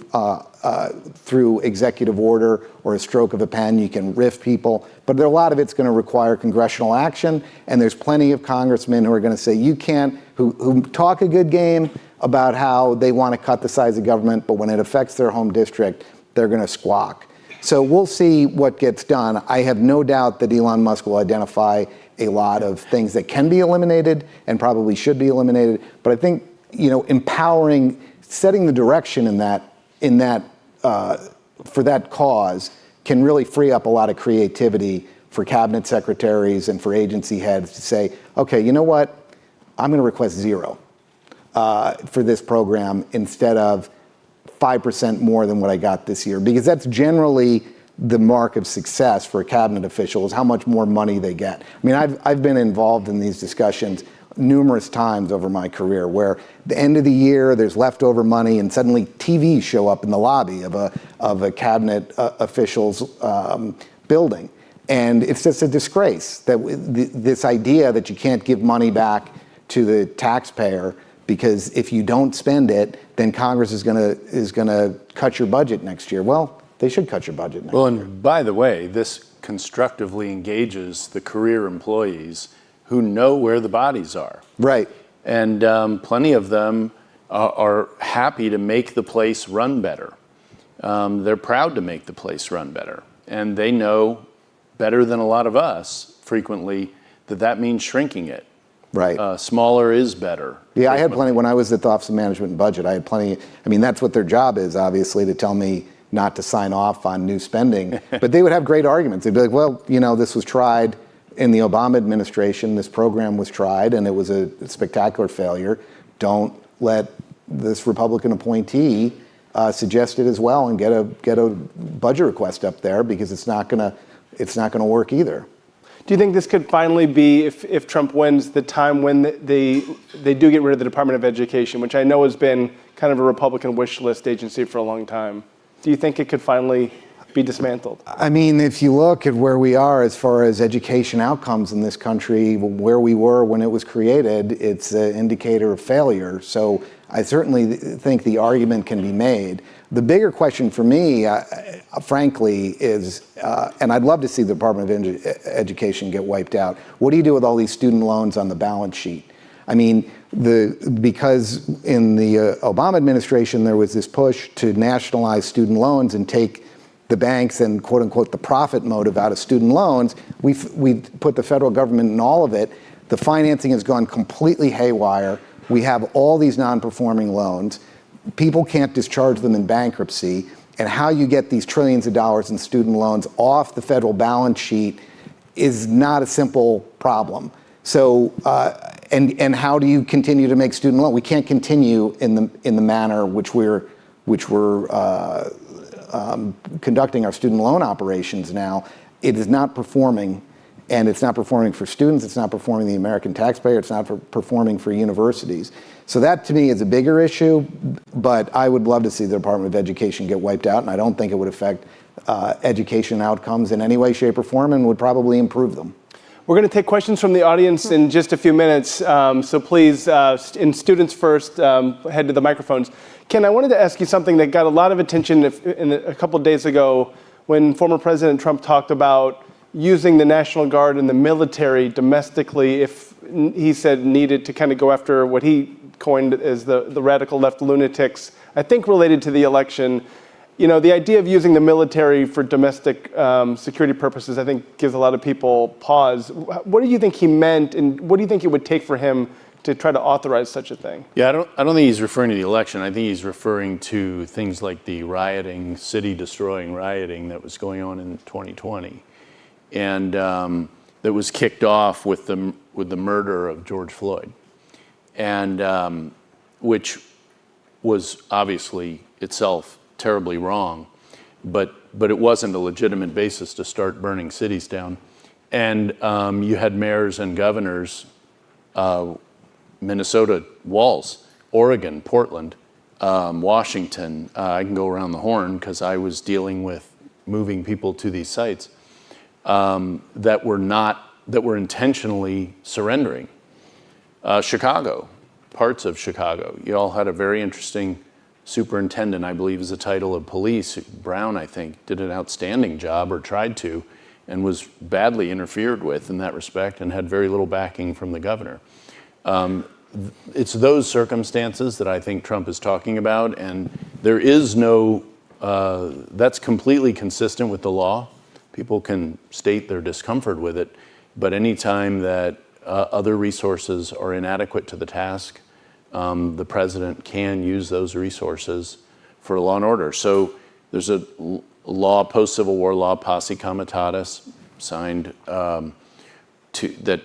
through executive order or a stroke of a pen. You can riff people, but a lot of it's going to require congressional action. And there's plenty of congressmen who are going to say you can't, who talk a good game about how they want to cut the size of government, but when it affects their home district, they're going to squawk. So we'll see what gets done. I have no doubt that Elon Musk will identify a lot of things that can be eliminated and probably should be eliminated. But I think, empowering, setting the direction in that for that cause can really free up a lot of creativity for cabinet secretaries and for agency heads to say, okay, you know what? I'm going to request 0 for this program instead of 5% more than what I got this year, because that's generally the mark of success for a cabinet official, is how much more money they get. I mean, I've been involved in these discussions numerous times over my career, where at the end of the year there's leftover money and suddenly TVs show up in the lobby of a cabinet official's building. And it's just a disgrace that this idea that you can't give money back to the taxpayer because if you don't spend it, then Congress is gonna cut your budget next year. Well, they should cut your budget next year. Well, and by the way, this constructively engages the career employees who know where the bodies are. Right. And plenty of them are happy to make the place run better. They're proud to make the place run better. And they know better than a lot of us frequently that means shrinking it. Right. Smaller is better. Yeah, I had plenty, when I was at the Office of Management and Budget, I had plenty, I mean, that's what their job is, obviously, to tell me not to sign off on new spending. But they would have great arguments. They'd be like, well, this was tried in the Obama administration, this program was tried, and it was a spectacular failure. Don't let this Republican appointee suggest it as well and get a budget request up there, because it's not gonna work either. Do you think this could finally be, if Trump wins, the time when they do get rid of the Department of Education, which I know has been kind of a Republican wish list agency for a long time? Do you think it could finally be dismantled? I mean, if you look at where we are as far as education outcomes in this country, where we were when it was created, it's an indicator of failure. So I certainly think the argument can be made. The bigger question for me, frankly, is, and I'd love to see the Department of Education get wiped out. What do you do with all these student loans on the balance sheet? I mean, because in the Obama administration, there was this push to nationalize student loans and take the banks and quote unquote the profit motive out of student loans. We put the federal government in all of it. The financing has gone completely haywire. We have all these non-performing loans. People can't discharge them in bankruptcy. And how you get these trillions of dollars in student loans off the federal balance sheet is not a simple problem. So, and how do you continue to make student loan? We can't continue in the manner which we're conducting our student loan operations now. It is not performing, and it's not performing for students, it's not performing the American taxpayer, it's not performing for universities. So that to me is a bigger issue, but I would love to see the Department of Education get wiped out, and I don't think it would affect education outcomes in any way, shape, or form, and would probably improve them. We're going to take questions from the audience in just a few minutes, so please, in students first, head to the microphones. Ken, I wanted to ask you something that got a lot of attention a couple days ago when former President Trump talked about using the National Guard and the military domestically, if he said needed, to kind of go after what he coined as the radical left lunatics, I think related to the election. The idea of using the military for domestic security purposes, I think, gives a lot of people pause. What do you think he meant, and what do you think it would take for him to try to authorize such a thing? Yeah, I don't think he's referring to the election. I think he's referring to things like the rioting, city-destroying rioting that was going on in 2020, and that was kicked off with the murder of George Floyd, and which was obviously itself terribly wrong, but it wasn't a legitimate basis to start burning cities down. And you had mayors and governors, Minnesota, Walz, Oregon, Portland, Washington. I can go around the horn because I was dealing with moving people to these sites that were intentionally surrendering. Chicago, parts of Chicago. You all had a very interesting superintendent, I believe is the title of police. Brown, I think, did an outstanding job, or tried to, and was badly interfered with in that respect and had very little backing from the governor. It's those circumstances that I think Trump is talking about, and there is no, that's completely consistent with the law. People can state their discomfort with it, but anytime that other resources are inadequate to the task, the president can use those resources for law and order. So there's a law, post-Civil War law, Posse Comitatus, signed that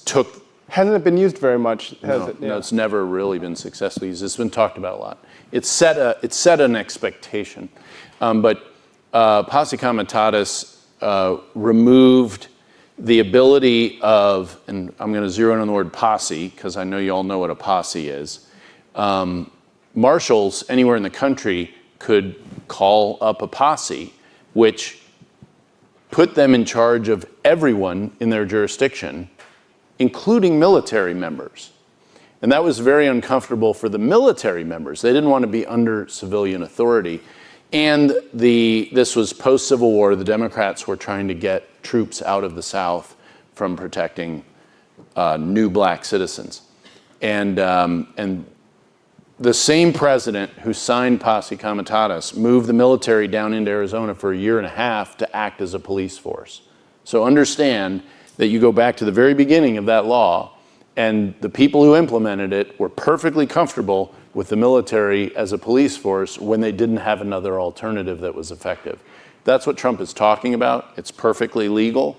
took... Hasn't it been used very much, has it? Yeah. No, it's never really been successfully used. It's been talked about a lot. It set an expectation. But Posse Comitatus removed the ability of, and I'm going to zero in on the word posse because I know you all know what a posse is. Marshals anywhere in the country could call up a posse, which put them in charge of everyone in their jurisdiction, including military members. And that was very uncomfortable for the military members. They didn't want to be under civilian authority. And this was post-Civil War. The Democrats were trying to get troops out of the South from protecting new black citizens. And the same president who signed Posse Comitatus moved the military down into Arizona for 1.5 years to act as a police force. So understand that you go back to the very beginning of that law, and the people who implemented it were perfectly comfortable with the military as a police force when they didn't have another alternative that was effective. That's what Trump is talking about. It's perfectly legal.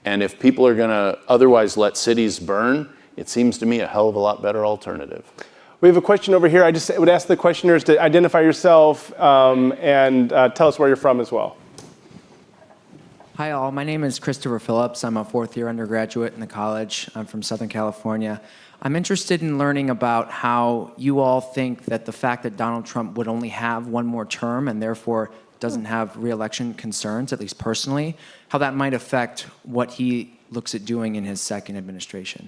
And if people are going to otherwise let cities burn, it seems to me a hell of a lot better alternative. We have a question over here. I just would ask the questioners to identify yourself and tell us where you're from as well. Hi all, my name is Christopher Phillips. I'm a fourth year undergraduate in the college. I'm from Southern California. I'm interested in learning about how you all think that the fact that Donald Trump would only have one more term and therefore doesn't have re-election concerns, at least personally, how that might affect what he looks at doing in his second administration.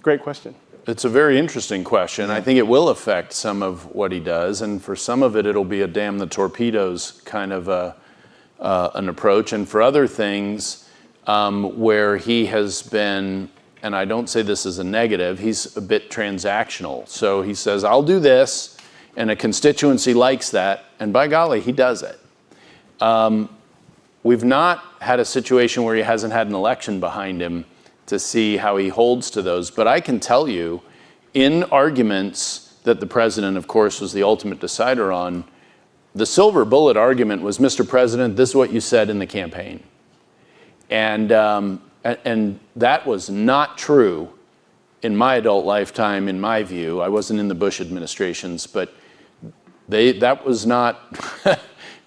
Great question. It's a very interesting question. I think it will affect some of what he does, and for some of it, it'll be a damn the torpedoes kind of an approach. And for other things where he has been, and I don't say this as a negative, he's a bit transactional. So he says, I'll do this, and a constituency likes that, and by golly, he does it. We've not had a situation where he hasn't had an election behind him to see how he holds to those. But I can tell you, in arguments that the president, of course, was the ultimate decider on, the silver bullet argument was, Mr. President, this is what you said in the campaign. And that was not true in my adult lifetime, in my view. I wasn't in the Bush administrations, but that was not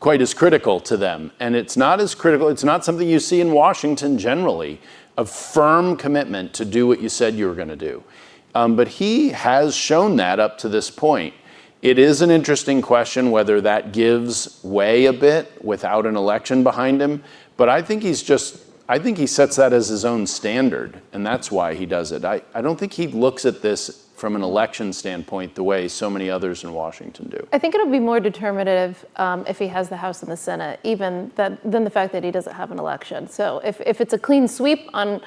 quite as critical to them. And it's not as critical, it's not something you see in Washington generally, a firm commitment to do what you said you were going to do. But he has shown that up to this point. It is an interesting question whether that gives way a bit without an election behind him. But I think he sets that as his own standard, and that's why he does it. I don't think he looks at this from an election standpoint the way so many others in Washington do. I think it'll be more determinative if he has the House and the Senate, even than the fact that he doesn't have an election. So if it's a clean sweep on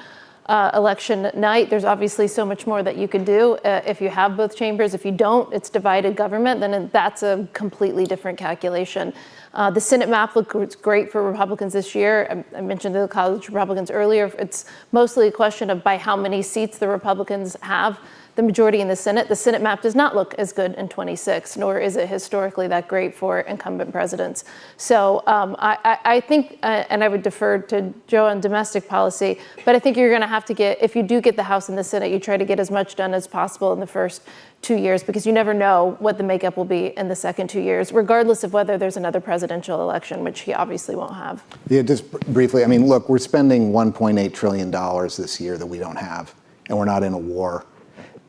election night, there's obviously so much more that you can do if you have both chambers. If you don't, it's divided government, then that's a completely different calculation. The Senate map looks great for Republicans this year. I mentioned the college Republicans earlier. It's mostly a question of by how many seats the Republicans have the majority in the Senate. The Senate map does not look as good in 26, nor is it historically that great for incumbent presidents. So I think, and I would defer to Joe on domestic policy, but I think you're going to have to get, if you do get the House and the Senate, you try to get as much done as possible in the first 2 years, because you never know what the makeup will be in the second 2 years, regardless of whether there's another presidential election, which he obviously won't have. Yeah, just briefly, I mean, look, we're spending $1.8 trillion this year that we don't have, and we're not in a war.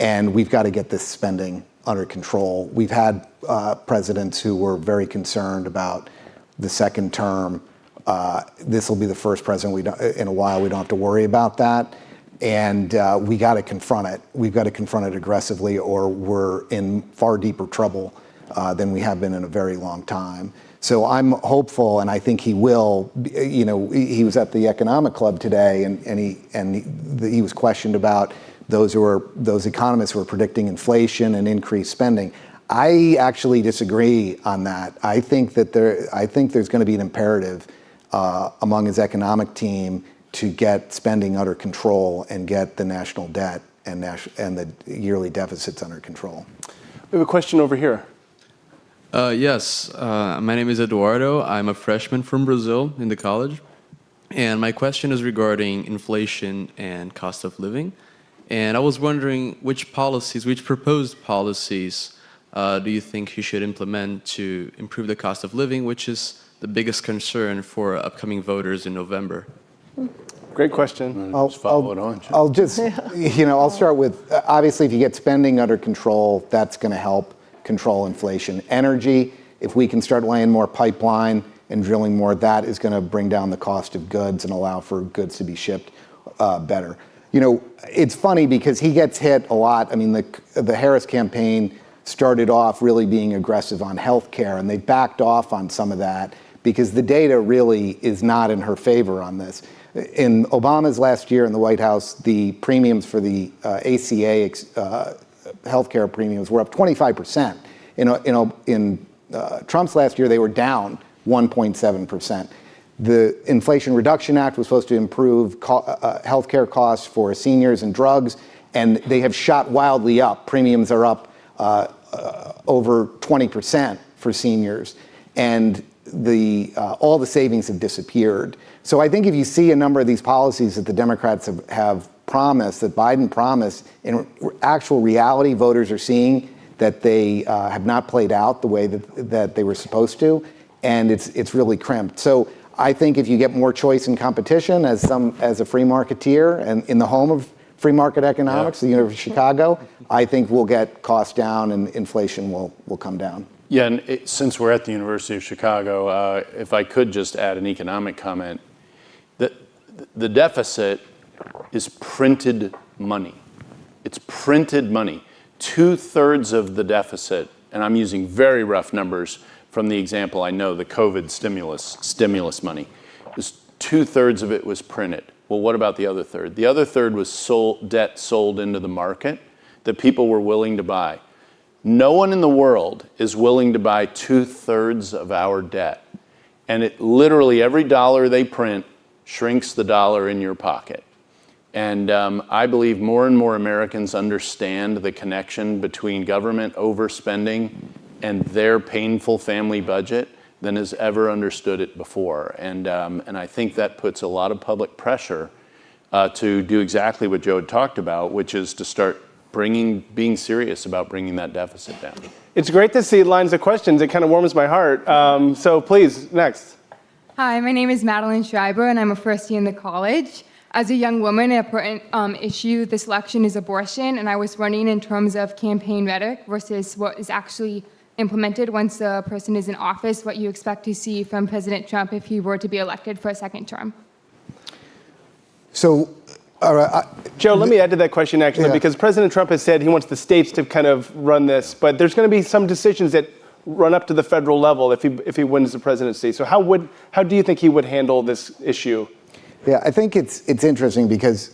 And we've got to get this spending under control. We've had presidents who were very concerned about the second term. This will be the first president in a while we don't have to worry about that. And we got to confront it. We've got to confront it aggressively, or we're in far deeper trouble than we have been in a very long time. So I'm hopeful, and I think he will. You know, he was at the Economic Club today, and he was questioned about those economists who are predicting inflation and increased spending. I actually disagree on that. I think there's going to be an imperative among his economic team to get spending under control and get the national debt and the yearly deficits under control. We have a question over here. Yes, my name is Eduardo. I'm a freshman from Brazil in the college. And my question is regarding inflation and cost of living. And I was wondering which proposed policies do you think he should implement to improve the cost of living, which is the biggest concern for upcoming voters in November? Great question. I'll start with, obviously, if you get spending under control, that's going to help control inflation. Energy, if we can start laying more pipeline and drilling more, that is going to bring down the cost of goods and allow for goods to be shipped better. You know, it's funny because he gets hit a lot. I mean, the Harris campaign started off really being aggressive on health care, and they backed off on some of that because the data really is not in her favor on this. In Obama's last year in the White House, the premiums for the ACA health care premiums were up 25%. In Trump's last year, they were down 1.7%. The Inflation Reduction Act was supposed to improve healthcare costs for seniors and drugs, and they have shot wildly up. Premiums are up over 20% for seniors, and all the savings have disappeared. So I think if you see a number of these policies that the Democrats have promised, that Biden promised, in actual reality, voters are seeing that they have not played out the way that they were supposed to, and it's really crimped. So I think if you get more choice and competition as a free marketeer and in the home of free market economics, the University of Chicago, I think we'll get costs down and inflation will come down. Yeah, and since we're at the University of Chicago, if I could just add an economic comment, the deficit is printed money. It's printed money. 2/3 of the deficit, and I'm using very rough numbers from the example I know, the COVID stimulus money, 2/3 of it was printed. Well, what about the other third? The other third was debt sold into the market that people were willing to buy. No one in the world is willing to buy 2/3 of our debt. And it literally, every dollar they print shrinks the dollar in your pocket. And I believe more and more Americans understand the connection between government overspending and their painful family budget than has ever understood it before. And I think that puts a lot of public pressure to do exactly what Joe had talked about, which is to start being serious about bringing that deficit down. It's great to see lines of questions. It kind of warms my heart. So please, next. Hi, my name is Madeline Schreiber, and I'm a first year in the college. As a young woman, an important issue this election is abortion, and I was running in terms of campaign rhetoric versus what is actually implemented once the person is in office, what you expect to see from President Trump if he were to be elected for a second term. So, Joe, let me add to that question, actually, because President Trump has said he wants the states to kind of run this, but there's going to be some decisions that run up to the federal level if he wins the presidency. So how do you think he would handle this issue? Yeah, I think it's interesting because,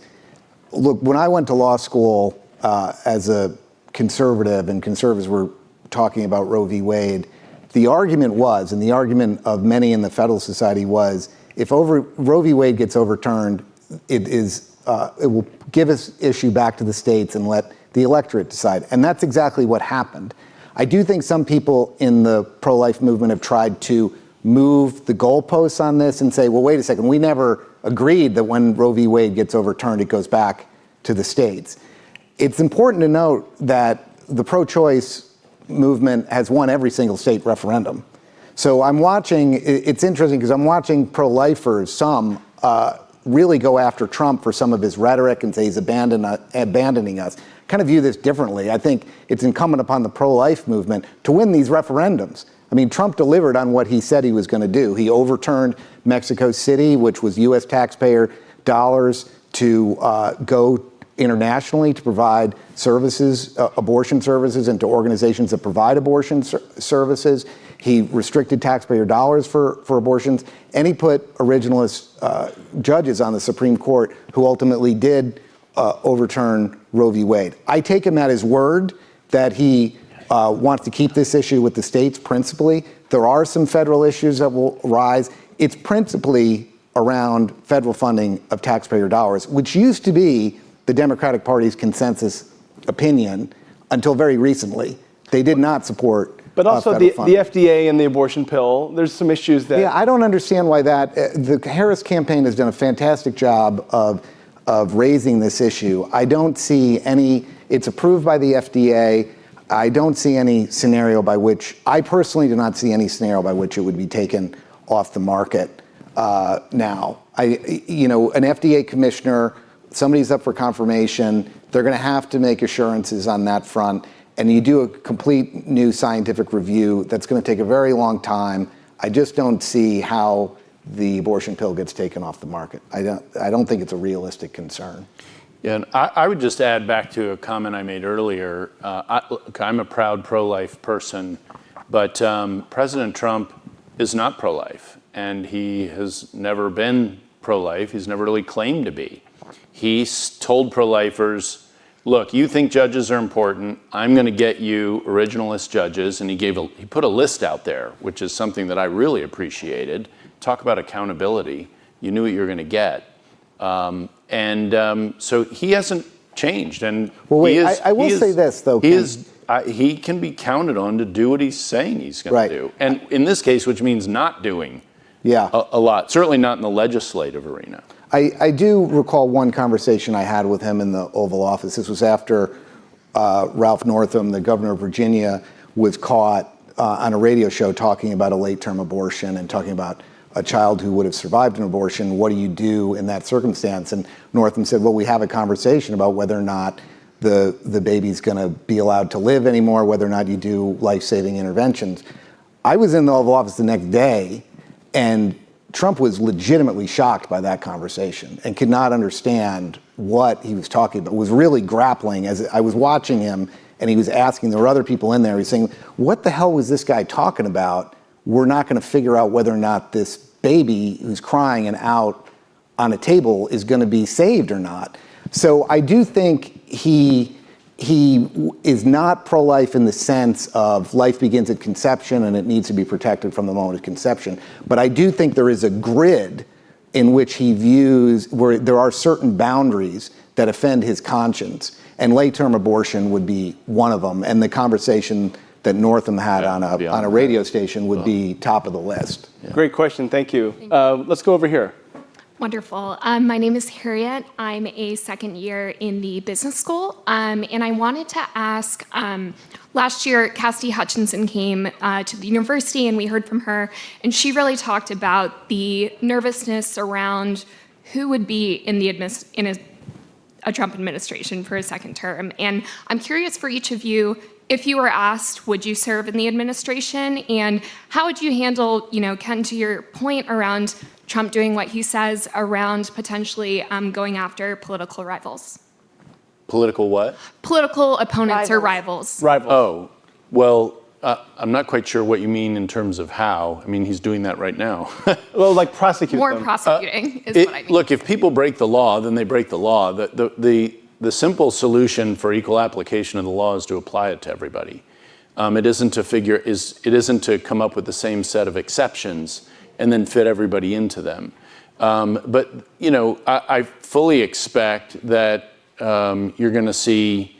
look, when I went to law school as a conservative, and conservatives were talking about Roe v. Wade, the argument was, and the argument of many in the Federal Society was, if Roe v. Wade gets overturned, it will give this issue back to the states and let the electorate decide. And that's exactly what happened. I do think some people in the pro-life movement have tried to move the goalposts on this and say, well, wait a second, we never agreed that when Roe v. Wade gets overturned, it goes back to the states. It's important to note that the pro-choice movement has won every single state referendum. So I'm watching, it's interesting because I'm watching pro-lifers, some really go after Trump for some of his rhetoric and say he's abandoning us. Kind of view this differently. I think it's incumbent upon the pro-life movement to win these referendums. I mean, Trump delivered on what he said he was going to do. He overturned Mexico City, which was U.S. taxpayer dollars to go internationally to provide services, abortion services, and to organizations that provide abortion services. He restricted taxpayer dollars for abortions, and he put originalist judges on the Supreme Court who ultimately did overturn Roe v. Wade. I take him at his word that he wants to keep this issue with the states principally. There are some federal issues that will rise. It's principally around federal funding of taxpayer dollars, which used to be the Democratic Party's consensus opinion until very recently. They did not support But also the FDA and the abortion pill, there's some issues that... Yeah, I don't understand why that... The Harris campaign has done a fantastic job of raising this issue. I don't see any... It's approved by the FDA. I don't see any scenario by which... I personally do not see any scenario by which it would be taken off the market now. An FDA commissioner, somebody's up for confirmation, they're going to have to make assurances on that front. And you do a complete new scientific review that's going to take a very long time. I just don't see how the abortion pill gets taken off the market. I don't think it's a realistic concern. Yeah, and I would just add back to a comment I made earlier. I'm a proud pro-life person, but President Trump is not pro-life, and he has never been pro-life. He's never really claimed to be. He's told pro-lifers, look, you think judges are important. I'm going to get you originalist judges. And he put a list out there, which is something that I really appreciated, talk about accountability. You knew what you were going to get. So he hasn't changed. And Well, wait, he is, I will say this, though, He Ken. is. He can be counted on to do what he's saying he's going Right. to do. And in this case, which means not doing Yeah. a lot, certainly not in the legislative arena. I do recall one conversation I had with him in the Oval Office. This was after Ralph Northam, the governor of Virginia, was caught on a radio show talking about a late-term abortion and talking about a child who would have survived an abortion. What do you do in that circumstance? And Northam said, well, we have a conversation about whether or not the baby's going to be allowed to live anymore, whether or not you do life-saving interventions. I was in the Oval Office the next day, and Trump was legitimately shocked by that conversation and could not understand what he was talking about, was really grappling. As I was watching him and he was asking, there were other people in there, he's saying, what the hell was this guy talking about? We're not going to figure out whether or not this baby who's crying and out on a table is going to be saved or not. So I do think he is not pro-life in the sense of life begins at conception and it needs to be protected from the moment of conception. But I do think there is a grid in which he views where there are certain boundaries that offend his conscience. And late-term abortion would be one of them. And the conversation that Northam had on a radio station would be top of the list. Yeah. Great question. Thank you. Let's go over here. Wonderful. My name is Harriet. I'm a second year in the business school. And I wanted to ask, last year, Cassidy Hutchinson came to the university and we heard from her. And she really talked about the nervousness around who would be in a Trump administration for a second term. And I'm curious for each of you, if you were asked, would you serve in the administration? And how would you handle, Ken, to your point around Trump doing what he says around potentially going after political rivals? Political what? Political opponents or rivals. Rivals. Oh, well, I'm not quite sure what you mean in terms of how. I mean, he's doing that right now. Well, like prosecute More them. prosecuting is what I mean. Look, if people break the law, then they break the law. The simple solution for equal application of the law is to apply it to everybody. It isn't to come up with the same set of exceptions and then fit everybody into them. But I fully expect that you're going to see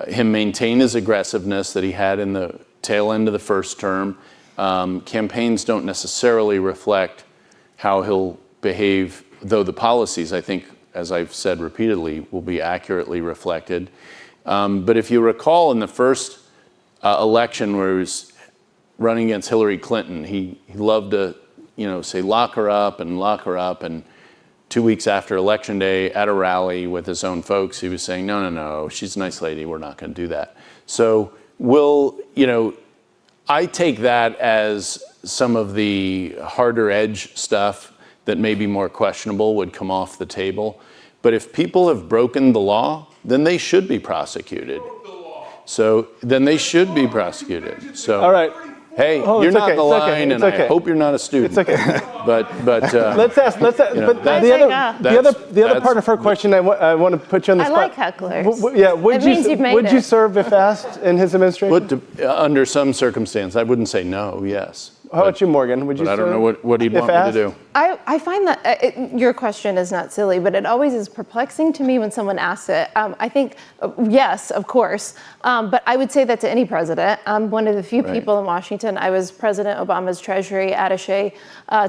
him maintain his aggressiveness that he had in the tail end of the first term. Campaigns don't necessarily reflect how he'll behave, though the policies, I think, as I've said repeatedly, will be accurately reflected. But if you recall in the first election where he was running against Hillary Clinton, he loved to say lock her up, and 2 weeks after Election Day at a rally with his own folks, he was saying, no, she's a nice lady, we're not going to do that. So I take that as some of the harder edge stuff that may be more questionable would come off the table. But if people have broken the law, then they should be prosecuted. So then they should be prosecuted. So all right. Hey, you're not in the line, and I hope you're not a student. It's okay. But let's ask. But the other part of her question, I want to put you on the I spot. like hecklers. Yeah. Would you serve if asked in his administration? Under some circumstance, I wouldn't say no. Yes. How about you, Morgan? Would you But serve? I don't know what he'd want me to do. I find that your question is not silly, but it always is perplexing to me when someone asks it. I think, yes, of course, but I would say that to any president. I'm one of the few people in Washington. I was President Obama's Treasury attaché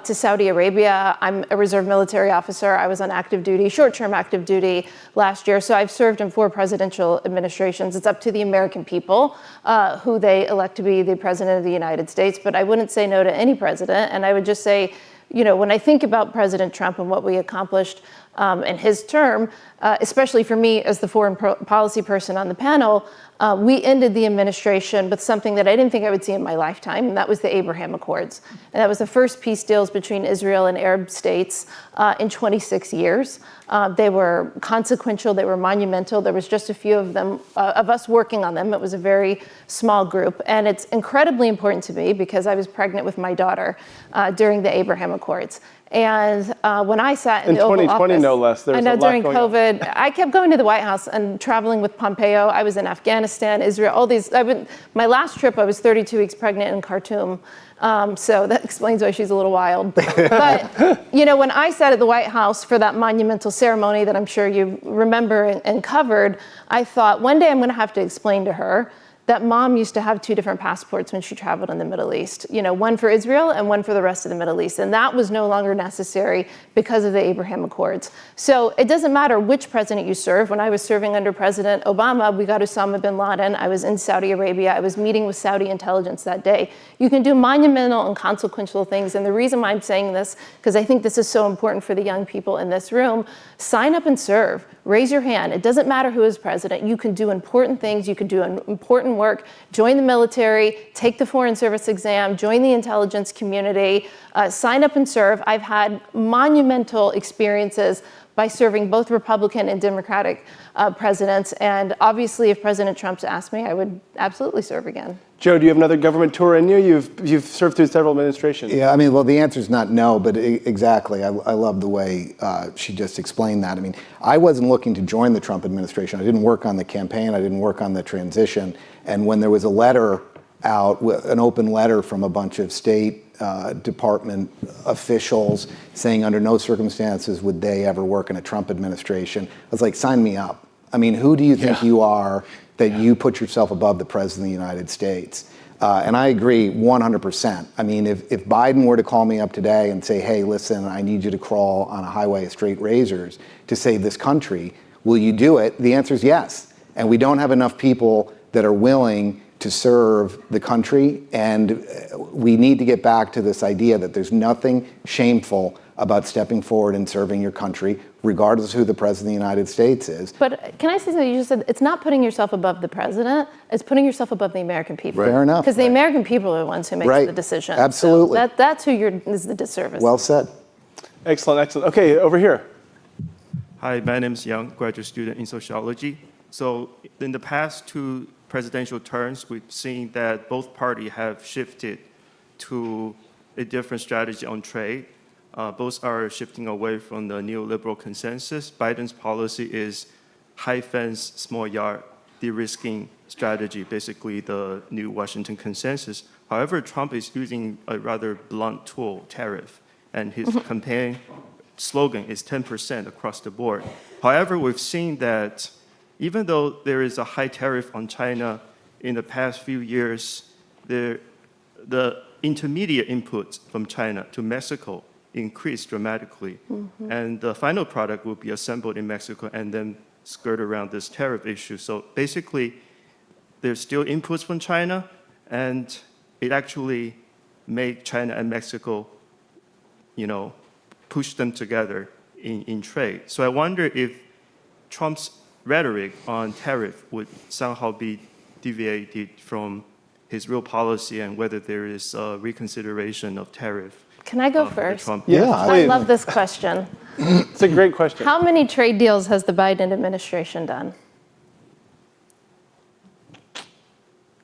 to Saudi Arabia. I'm a reserve military officer. I was on active duty, short-term active duty last year. So I've served in 4 presidential administrations. It's up to the American people who they elect to be the president of the United States, but I wouldn't say no to any president. And I would just say, when I think about President Trump and what we accomplished in his term, especially for me as the foreign policy person on the panel, we ended the administration with something that I didn't think I would see in my lifetime, and that was the Abraham Accords. And that was the first peace deals between Israel and Arab states in 26 years. They were consequential, they were monumental. There was just a few of them, of us working on them. It was a very small group. And it's incredibly important to me because I was pregnant with my daughter during the Abraham Accords. And when I sat in the Oval 2020, Office, no less. There's I know a lot during going COVID, I kept going to the White House and traveling with Pompeo. I was in Afghanistan, Israel, all these. My last trip, I was 32 weeks pregnant in Khartoum, So that explains why she's a little wild. But, when I sat at the White House for that monumental ceremony that I'm sure you remember and covered, I thought one day I'm going to have to explain to her that mom used to have 2 different passports when she traveled in the Middle East, one for Israel and one for the rest of the Middle East. And that was no longer necessary because of the Abraham Accords. So it doesn't matter which president you serve. When I was serving under President Obama, we got Osama bin Laden. I was in Saudi Arabia. I was meeting with Saudi intelligence that day. You can do monumental and consequential things. And the reason why I'm saying this, because I think this is so important for the young people in this room, sign up and serve. Raise your hand. It doesn't matter who is president. You can do important things. You can do important work. Join the military, take the Foreign Service exam, join the intelligence community, sign up and serve. I've had monumental experiences by serving both Republican and Democratic presidents. And obviously, if President Trump's asked me, I would absolutely serve again. Joe, do you have another government tour in you? You've served through several administrations. Yeah, well, the answer is not no, but exactly. I love the way she just explained that. I wasn't looking to join the Trump administration. I didn't work on the campaign. I didn't work on the transition. And when there was a letter out, an open letter from a bunch of State Department officials saying under no circumstances would they ever work in a Trump administration, I was like, sign me up. Who do you think you are that you put yourself above the President of the United States? And I agree 100%. If Biden were to call me up today and say, hey, listen, I need you to crawl on a highway of straight razors to save this country, will you do it? The answer is yes. And we don't have enough people that are willing to serve the country. And we need to get back to this idea that there's nothing shameful about stepping forward and serving your country, regardless of who the President of the United States is. But can I say something? You just said it's not putting yourself above the president, it's putting yourself above the American people. Fair enough. Because the American people are the ones who make the decision. Absolutely. So that's who is the disservice. Well said. Excellent. Okay, over here. Hi, my name is Young, graduate student in sociology. So in the past 2 presidential terms, we've seen that both parties have shifted to a different strategy on trade. Both are shifting away from the neoliberal consensus. Biden's policy is high fence, small yard, de-risking strategy, basically the new Washington consensus. However, Trump is using a rather blunt tool, tariff, and his campaign slogan is 10% across the board. However, we've seen that even though there is a high tariff on China in the past few years, the intermediate inputs from China to Mexico increased dramatically. Mm-hmm. And the final product will be assembled in Mexico and then skirt around this tariff issue. So basically, there's still inputs from China, and it actually made China and Mexico, push them together in trade. So I wonder if Trump's rhetoric on tariff would somehow be deviated from his real policy, and whether there is a reconsideration of tariff. Can I go first? Yeah, I love this question. It's a great question. How many trade deals has the Biden administration done?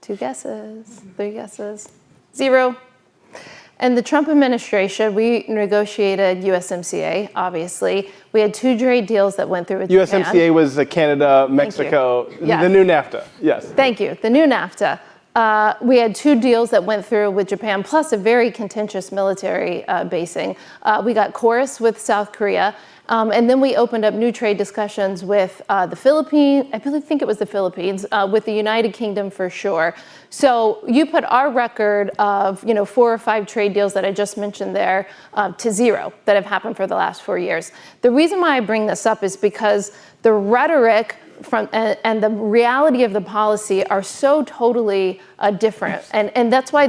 2 guesses, 3 guesses, 0. And the Trump administration, we negotiated USMCA, obviously. We had 2 trade deals that went through with Japan. USMCA was Canada, Mexico, the new NAFTA, yes. Thank you, the new NAFTA. We had 2 deals that went through with Japan, plus a very contentious military basing. We got Chorus with South Korea, and then we opened up new trade discussions with the Philippines, I think it was the Philippines, with the United Kingdom for sure. So you put our record of 4 or 5 trade deals that I just mentioned there to 0 that have happened for the last 4 years. The reason why I bring this up is because the rhetoric and the reality of the policy are so totally different. And that's why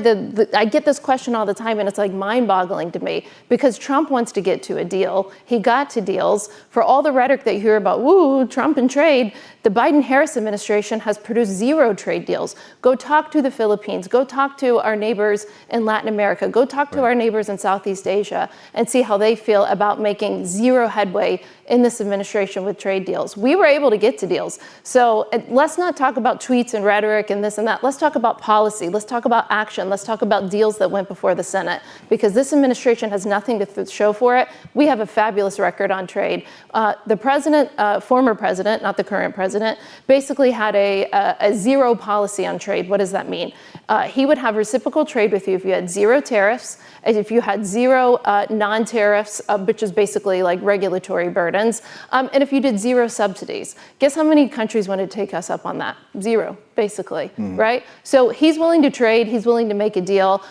I get this question all the time, and it's like mind-boggling to me, because Trump wants to get to a deal. He got to deals. For all the rhetoric that you hear about, woo, Trump and trade, the Biden-Harris administration has produced 0 trade deals. Go talk to the Philippines. Go talk to our neighbors in Latin America. Go talk to our neighbors in Southeast Asia and see how they feel about making 0 headway in this administration with trade deals. We were able to get to deals. So let's not talk about tweets and rhetoric and this and that. Let's talk about policy. Let's talk about action. Let's talk about deals that went before the Senate, because this administration has nothing to show for it. We have a fabulous record on trade. The president, former president, not the current president, basically had a zero policy on trade. What does that mean? He would have reciprocal trade with you if you had zero tariffs, if you had zero non-tariffs, which is basically like regulatory burdens, and if you did zero subsidies. Guess how many countries want to take us up on that? Zero, basically, right? So he's willing to trade, he's willing to make a deal.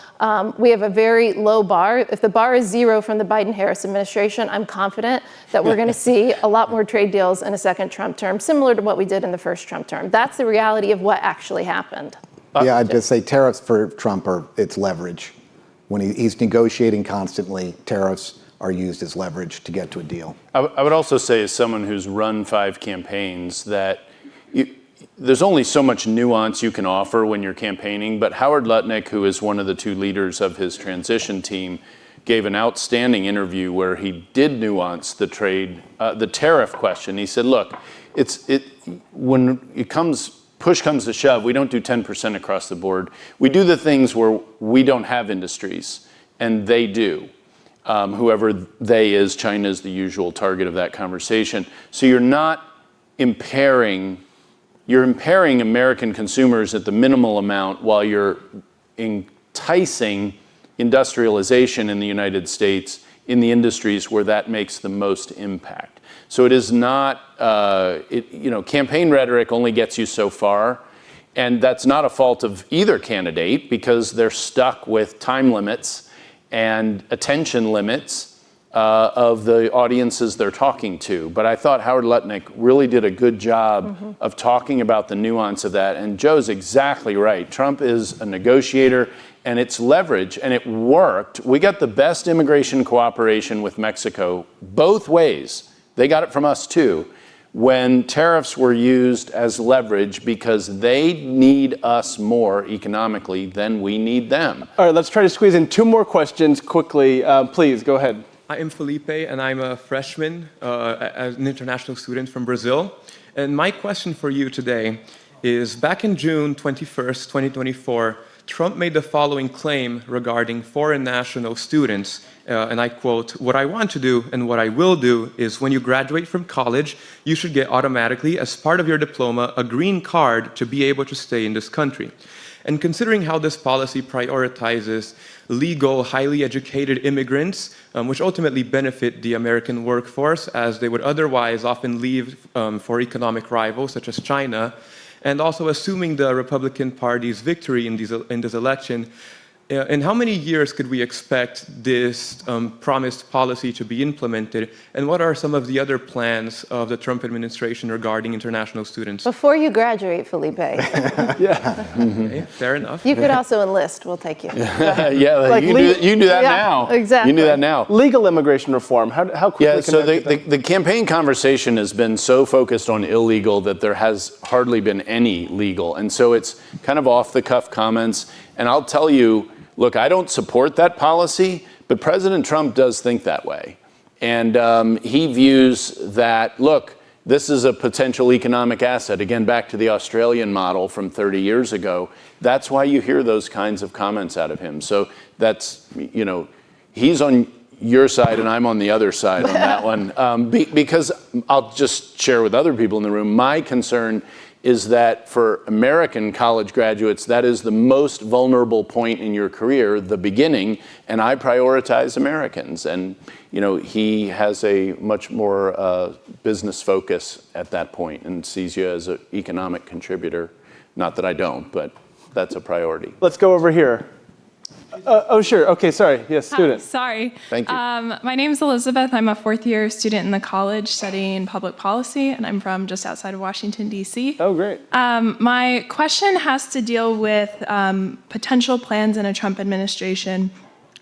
We have a very low bar. If the bar is zero from the Biden-Harris administration, I'm confident that we're going to see a lot more trade deals in a second Trump term, similar to what we did in the first Trump term. That's the reality of what actually happened. Yeah, I'd just say tariffs for Trump it's leverage. When he's negotiating constantly, tariffs are used as leverage to get to a deal. I would also say, as someone who's run 5 campaigns, that there's only so much nuance you can offer when you're campaigning, but Howard Lutnick, who is one of the 2 leaders of his transition team, gave an outstanding interview where he did nuance the tariff question. He said, look, when push comes to shove, we don't do 10% across the board. We do the things where we don't have industries, and they do. Whoever they is, China is the usual target of that conversation. So you're impairing American consumers at the minimal amount while you're enticing industrialization in the United States in the industries where that makes the most impact. So it is not, campaign rhetoric only gets you so far, and that's not a fault of either candidate because they're stuck with time limits and attention limits of the audiences they're talking to. But I thought Howard Lutnick really did a good job of talking about the nuance of that, and Joe's exactly right. Trump is a negotiator, and it's leverage, and it worked. We got the best immigration cooperation with Mexico both ways. They got it from us too, when tariffs were used as leverage because they need us more economically than we need them. All right, let's try to squeeze in 2 more questions quickly. Please, go ahead. I'm Felipe, and I'm a freshman, an international student from Brazil. And my question for you today is, back in June 21st, 2024, Trump made the following claim regarding foreign national students, and I quote, "What I want to do and what I will do is when you graduate from college, you should get automatically, as part of your diploma, a green card to be able to stay in this country." And considering how this policy prioritizes legal, highly educated immigrants, which ultimately benefit the American workforce, as they would otherwise often leave for economic rivals such as China, and also assuming the Republican Party's victory in this election, in how many years could we expect this promised policy to be implemented? And what are some of the other plans of the Trump administration regarding international students? Before you graduate, Felipe. Yeah. Okay, fair enough. You could also enlist. We'll take you. Yeah, Like you can do that now. Exactly. You can do that now. Legal immigration reform, how quickly Yeah, can so that get done? the campaign conversation has been so focused on illegal that there has hardly been any legal. And so it's kind of off-the-cuff comments. And I'll tell you, look, I don't support that policy, but President Trump does think that way. And he views that, look, this is a potential economic asset. Again, back to the Australian model from 30 years ago. That's why you hear those kinds of comments out of him. So that's, he's on your side and I'm on the other side on that one. Because I'll just share with other people in the room, my concern is that for American college graduates, that is the most vulnerable point in your career, the beginning, and I prioritize Americans. And, he has a much more business focus at that point and sees you as an economic contributor. Not that I don't, but that's a priority. Let's go over here. Sure. Okay, sorry. Yes, student. Hi, sorry. Thank you. My name is Elizabeth. I'm a 4th-year student in the college studying public policy, and I'm from just outside of Washington, D.C. Oh, great. My question has to deal with potential plans in a Trump administration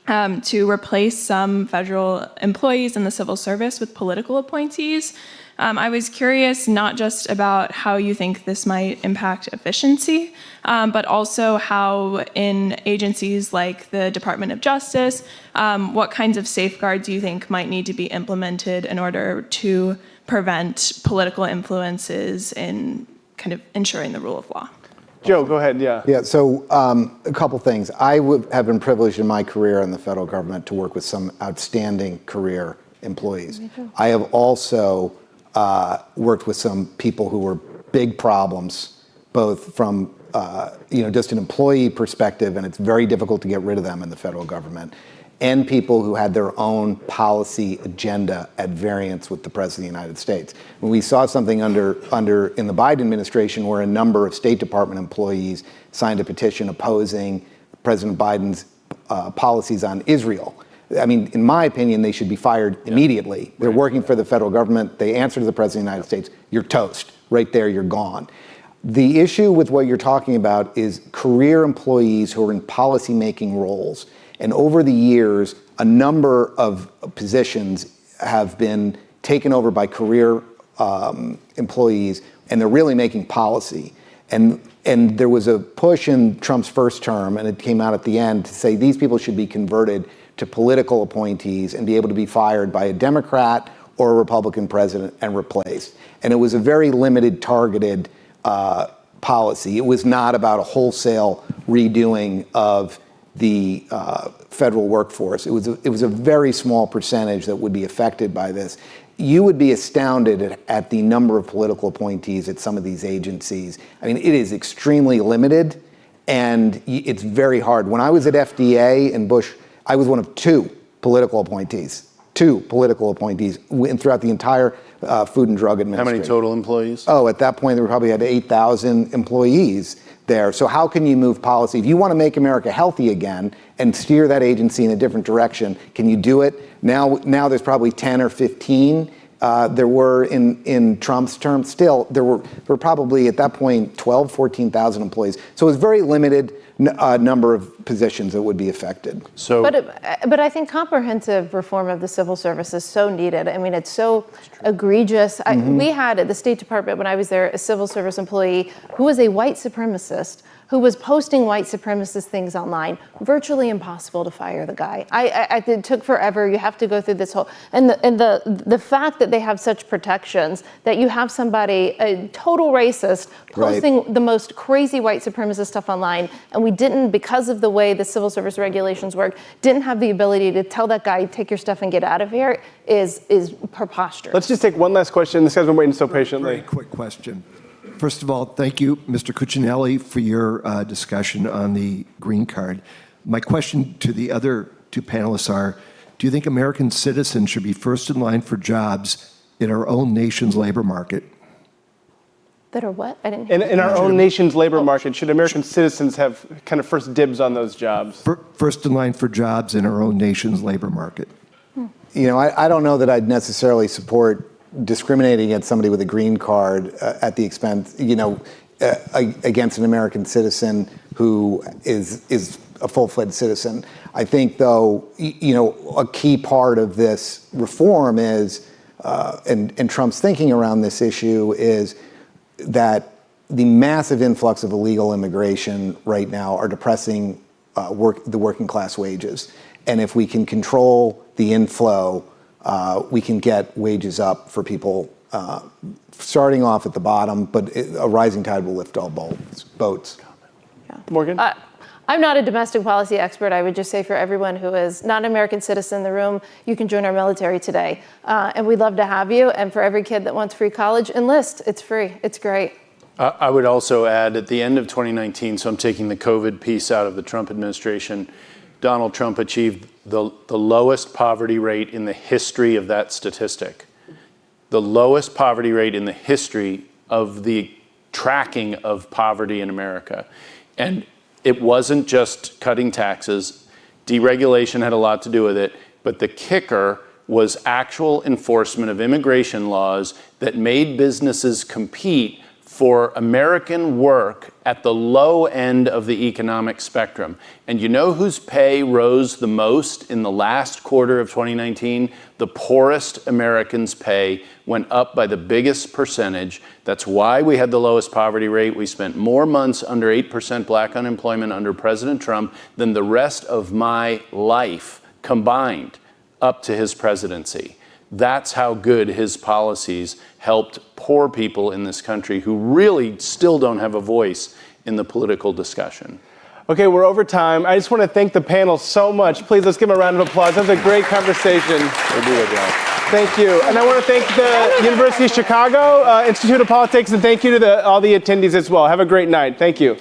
to replace some federal employees in the civil service with political appointees. I was curious not just about how you think this might impact efficiency, but also how in agencies like the Department of Justice, what kinds of safeguards you think might need to be implemented in order to prevent political influences in kind of ensuring the rule of law. Joe, go ahead, yeah. Yeah, so a couple things. I have been privileged in my career in the federal government to work with some outstanding career employees. I have also worked with some people who were big problems, both from just an employee perspective, and it's very difficult to get rid of them in the federal government, and people who had their own policy agenda at variance with the President of the United States. When we saw something in the Biden administration where a number of State Department employees signed a petition opposing President Biden's policies on Israel. I mean, in my opinion, they should be fired immediately. They're working for the federal government. They answer to the President of the United States. You're toast. Right there, you're gone. The issue with what you're talking about is career employees who are in policy-making roles. And over the years, a number of positions have been taken over by career employees, and they're really making policy. And there was a push in Trump's first term, and it came out at the end, to say these people should be converted to political appointees and be able to be fired by a Democrat or a Republican president and replaced. And it was a very limited, targeted policy. It was not about a wholesale redoing of the federal workforce. It was a very small percentage that would be affected by this. You would be astounded at the number of political appointees at some of these agencies. I mean, it is extremely limited, and it's very hard. When I was at FDA in Bush, I was one of two political appointees throughout the entire Food and Drug Administration. How many total employees? Oh, at that point, we probably had 8,000 employees there. So how can you move policy? If you want to make America healthy again and steer that agency in a different direction, can you do it? Now there's probably 10 or 15. There were in Trump's term. Still, there were probably at that point 12, 14,000 employees. So it was very limited number of positions that would be affected. So, but I think comprehensive reform of the civil service is so needed. I mean, it's so egregious. We had at the State Department, when I was there, a civil service employee who was a white supremacist, who was posting white supremacist things online. Virtually impossible to fire the guy. It took forever. You have to go through this whole, and the fact that they have such protections, that you have somebody, a total racist, posting the most crazy white supremacist stuff online, and we didn't, because of the way the civil service regulations work, didn't have the ability to tell that guy, take your stuff and get out of here, is preposterous. Let's just take one last question. This guy's been waiting so patiently. Very quick question. First of all, thank you, Mr. Cuccinelli, for your discussion on the green card. My question to the other two panelists are, do you think American citizens should be first in line for jobs in our own nation's labor market? That are what? I didn't hear. In our own nation's labor market, should American citizens have kind of first dibs on those jobs? First in line for jobs in our own nation's labor market. You know, I don't know that I'd necessarily support discriminating against somebody with a green card at the expense, against an American citizen who is a full-fledged citizen. I think, though, a key part of this reform is, and Trump's thinking around this issue is that the massive influx of illegal immigration right now are depressing the working class wages. And if we can control the inflow, we can get wages up for people starting off at the bottom, but a rising tide will lift all boats. Morgan? I'm not a domestic policy expert. I would just say for everyone who is not an American citizen in the room, you can join our military today. And we'd love to have you. And for every kid that wants free college, enlist. It's free. It's great. I would also add, at the end of 2019, so I'm taking the COVID piece out of the Trump administration, Donald Trump achieved the lowest poverty rate in the history of that statistic. The lowest poverty rate in the history of the tracking of poverty in America. And it wasn't just cutting taxes. Deregulation had a lot to do with it. But the kicker was actual enforcement of immigration laws that made businesses compete for American work at the low end of the economic spectrum. And you know whose pay rose the most in the last quarter of 2019? The poorest Americans' pay went up by the biggest percentage. That's why we had the lowest poverty rate. We spent more months under 8% black unemployment under President Trump than the rest of my life combined up to his presidency. That's how good his policies helped poor people in this country who really still don't have a voice in the political discussion. Okay, we're over time. I just want to thank the panel so much. Please, let's give them a round of applause. That was a great conversation. We'll do it, Ralph. Thank you. And I want to thank the University of Chicago Institute of Politics, and thank you to all the attendees as well. Have a great night. Thank you.